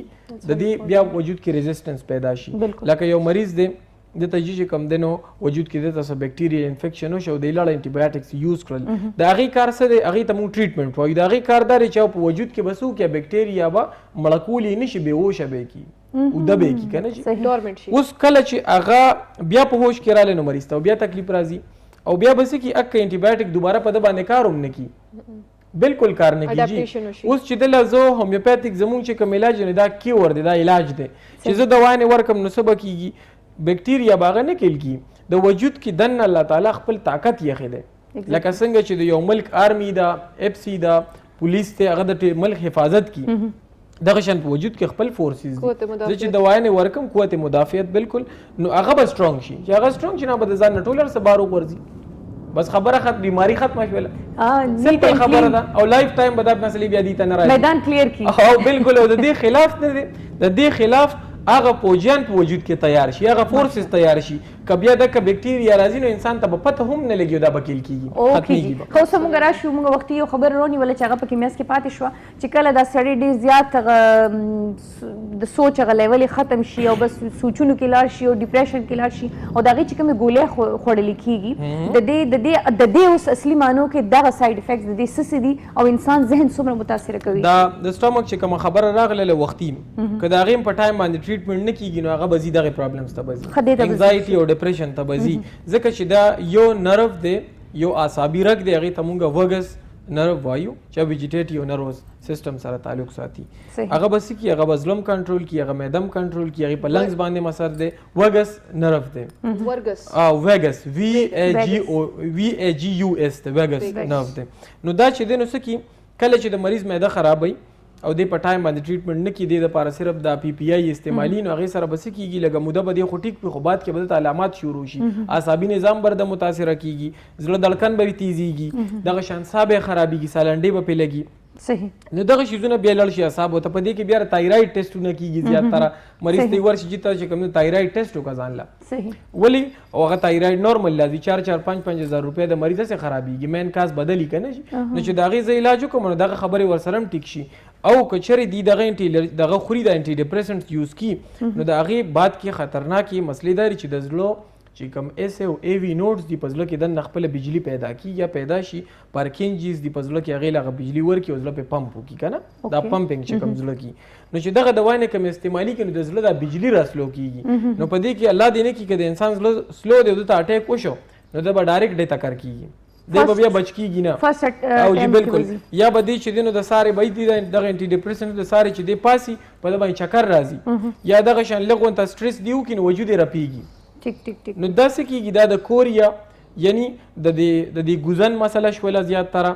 د دې بیا وجود کې ریزिस्टنس پیدا شي لکه یو مریض دی د تجیج کم دنو وجود کې د تاسو بیکټیریا انفیکشن شو د لاله انټي بایوټکس یوز کړل د هغه کار څه دی هغه ته مو ټریټمنټ وایي د هغه کاردار چې په وجود کې بسو کې بیکټیریا به مړکولې نشي بیهوشه به کی او د به کی کنه چې اوس کله چې هغه بیا په هوش کې رااله نو مریض ته بیا تکلیف راځي او بیا بس کی اک انټي بایوټک دوباره په د باندې کاروم نه کی بالکل کار نه کیږي اوس چې د لزو هومیوپیتیک زمون چې کوم علاج نه دا کی ور دی دا علاج دی چې زه دوا نه ورکم نو سبا کیږي بیکټیریا باغه نه کېږي د وجود کې دن الله تعالی خپل طاقت یې خېده لکه څنګه چې د یو ملک آرمی دا اف سی دا پولیس ته هغه د ملک حفاظت کی دغه شان په وجود کې خپل فورسز دي قوت مدافعت. زه چې دوايانې ورکم قوت مدافعت بالکل نو هغه به سترونګ شي چې هغه سترونګ شي نه به د ځان نه ټول هر څه بار وغورځي بس خبره ختم بیماری ختمه شوله سمپل خبره ده او لایف ټایم به دا مسلې بیا دي ته نه راځي میدان کلیر کی او بالکل او د دې خلاف نه دی د دې خلاف هغه پوجان په وجود کې تیار شي هغه فورسز تیار شي کبیا د بکټیریا راځي نو انسان ته به پته هم نه لګي دا بکیل کیږي اوکې خو سمون راشو موږ وختي یو خبر رونی ول چې هغه په کیمیاس کې پاتې شو چې کله دا سړی ډیر زیات د سوچ غ لیول ختم شي او بس سوچونو کې لاړ شي او ډیپریشن کې لاړ شي او دا غي چې کوم ګولې خوړل کیږي د دې اوس اصلي مانو کې دا ساید افیکټس د دې سس دي او انسان ذهن څومره متاثر کوي دا د سټامک چې کوم خبره راغله وختي کدا غیم په ټایم باندې ټریټمنټ نه کیږي نو هغه بزی دغه پرابلمز ته بزی انزایټي او ډیپریشن ته بزی ځکه چې دا یو نرو دی یو اعصابي رګ دی هغه ته مونږ وګس نرو وایو چې ویجیټیټیو نروز سیستم سره تعلق ساتي هغه بس کی هغه بزلم کنټرول کی هغه میدم کنټرول کی هغه په لنګز باندې مسر دی وګس نرو دی وګس وی ای جی یو اس ته وګس نرو دی نو دا چې دنو سکی کله چې د مریض معده خرابوي او د په ټایم باندې ټریټمنټ نه کیدی د لپاره صرف د پی پی آی استعمالي نو هغه سره بس کیږي لکه موده به خو ټیک په بعد کې به علامات شروع شي اعصابي نظام برده متاثر کیږي زړه دړکن به تیزیږي دغه شان صاحب خرابيږي سالنډي به پیلږي صحیح نو دغه شیزونه بیا لړ شي اعصاب ته په دې کې بیا تایراید ټیسټونه کیږي زیاتره مریض ته ورشي چې کوم تایراید ټیسټ وکړان لا صحیح ولی او هغه تایراید نورمال لازم 4-5-5000 روپے د مریض سره خرابيږي مین کاز بدلی کنه شي نو چې دغه ز علاج کوم نو دغه خبره ورسره ټیک شي او کچری دی دغه خوري د انټي ډیپریسنټ یوز کی نو دغه بعد کې خطرناکي مسلې داري چې د زړه چې کوم اس او ای وی نوډز دی پزله کې د نخپل بجلی پیدا کی یا پیدا شي پارکینجز دی پزله کې هغه لغه بجلی ورکی او زړه په پمپ وکي کنه دا پمپینګ چې کوم زړه کی نو چې دغه دوای نه کوم استعمالي کړي د زړه د بجلی راسلو کیږي نو په دې کې الله دې نه کی کده انسان زړه سلو دی ته اٹیک وشو نو دا به ډایرکټ ډیټا کار کیږي د بیا بچ کیږي نه او جی بالکل یا به دې چې دینو د ساري بې دي دغه انټي ډیپریسنټ د ساري چې دی پاسي په دغه چکر راځي یا دغه شان لغون ته سټرس دیو کین وجود رپیږي ټیک نو دا څه کیږي دا د کوریا یعنی د دې ګوزن مسله شوله زیات تر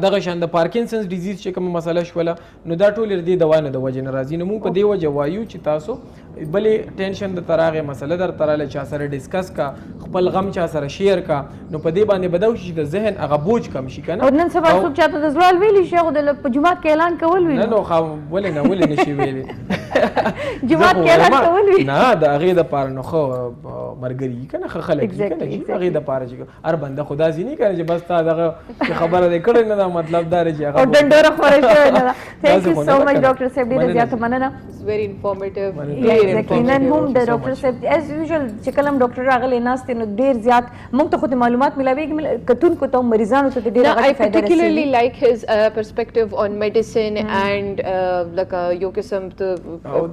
دغه شان د پارکینسنز ډیزیز چې کوم مسله شوله نو دا ټول دې دوا نه د وجه نه راځي نو موږ په دې وجه وایو چې تاسو بلې ټینشن د تراغه مسله در تراله چا سره ډیسکس کا خپل غم چا سره شیر کا نو په دې باندې بدو شي د ذهن هغه بوج کم شي کنه او نن سبا څوک چاته د زړه ویلی شي خو د جمعات کې اعلان کول ویل نه نو خو ولې نشي ویلي جمعات کې اعلان کول ویل نه دا هغه د پاره نو خو مرګري کنه خلک کنه هغه د پاره چې هر بنده خدا زی نه کوي چې بس تا دغه خبره دې کړې نه دا مطلب دا چې هغه او ډنډوره خورې شوی نه ثانک یو سو مچ ډاکټر صاحب ډېر زیات مننه very informative نن هم د ډاکټر صاحب as usual چې کلم ډاکټر راغلی ناست نو ډېر زیات موږ ته خو د معلومات ملاويږي کتونکو ته مریضانو ته ډېر I particularly like his perspective on medicine and like یو قسم ته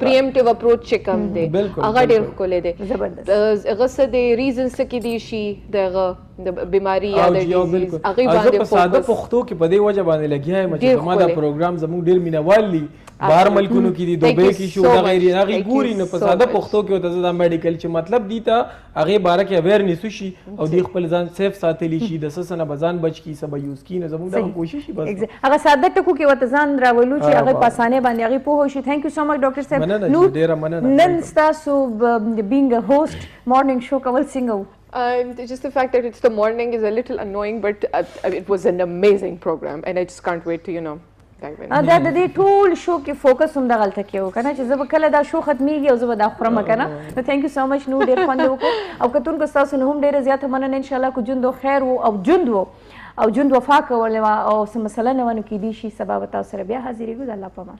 preemptive approach چې کوم دی هغه ډېر ښکلی دی زبردست هغه څه د reasons کې دي شي دغه د بیماری یا د ډیزیز هغه باندې ساده پښتو کې په دې وجه باندې لګیا یم چې زما دا پروګرام زموږ ډېر مینوال دي بهر ملکونو کې دي دوبه کې شو دا غیر هغه ګوري نه په ساده پښتو کې ته دا میډیکل چې مطلب دی ته هغه باره کې اویرنس شي او د خپل ځان سیف ساتلی شي د سسنه بزان بچ کی سبا یوز کی نه زموږ د کوشش بس هغه ساده ټکو کې وته ځان راولو چې هغه پاسانه باندې هغه په هوشي ثانک یو سو مچ ډاکټر صاحب نو ډیر مننه نن تاسو being a host morning show کول څنګه just the fact that it's the morning is a little annoying but it was an amazing program and I just can't wait to دا د دې ټول شو کې فوکس هم د غلطه کېو کنه چې زه به کله دا شو ختميږي او زه به دا خورم کنه نو ثانک یو سو مچ نو ډیر خوند وکړو او کتون کو تاسو نه هم ډیره زیاته مننه ان شاء الله کو جون دو خیر او جون وفا کول او سم مسله نه ونه کې دي شي سبب تاسو سره بیا حاضرې ګو الله پامان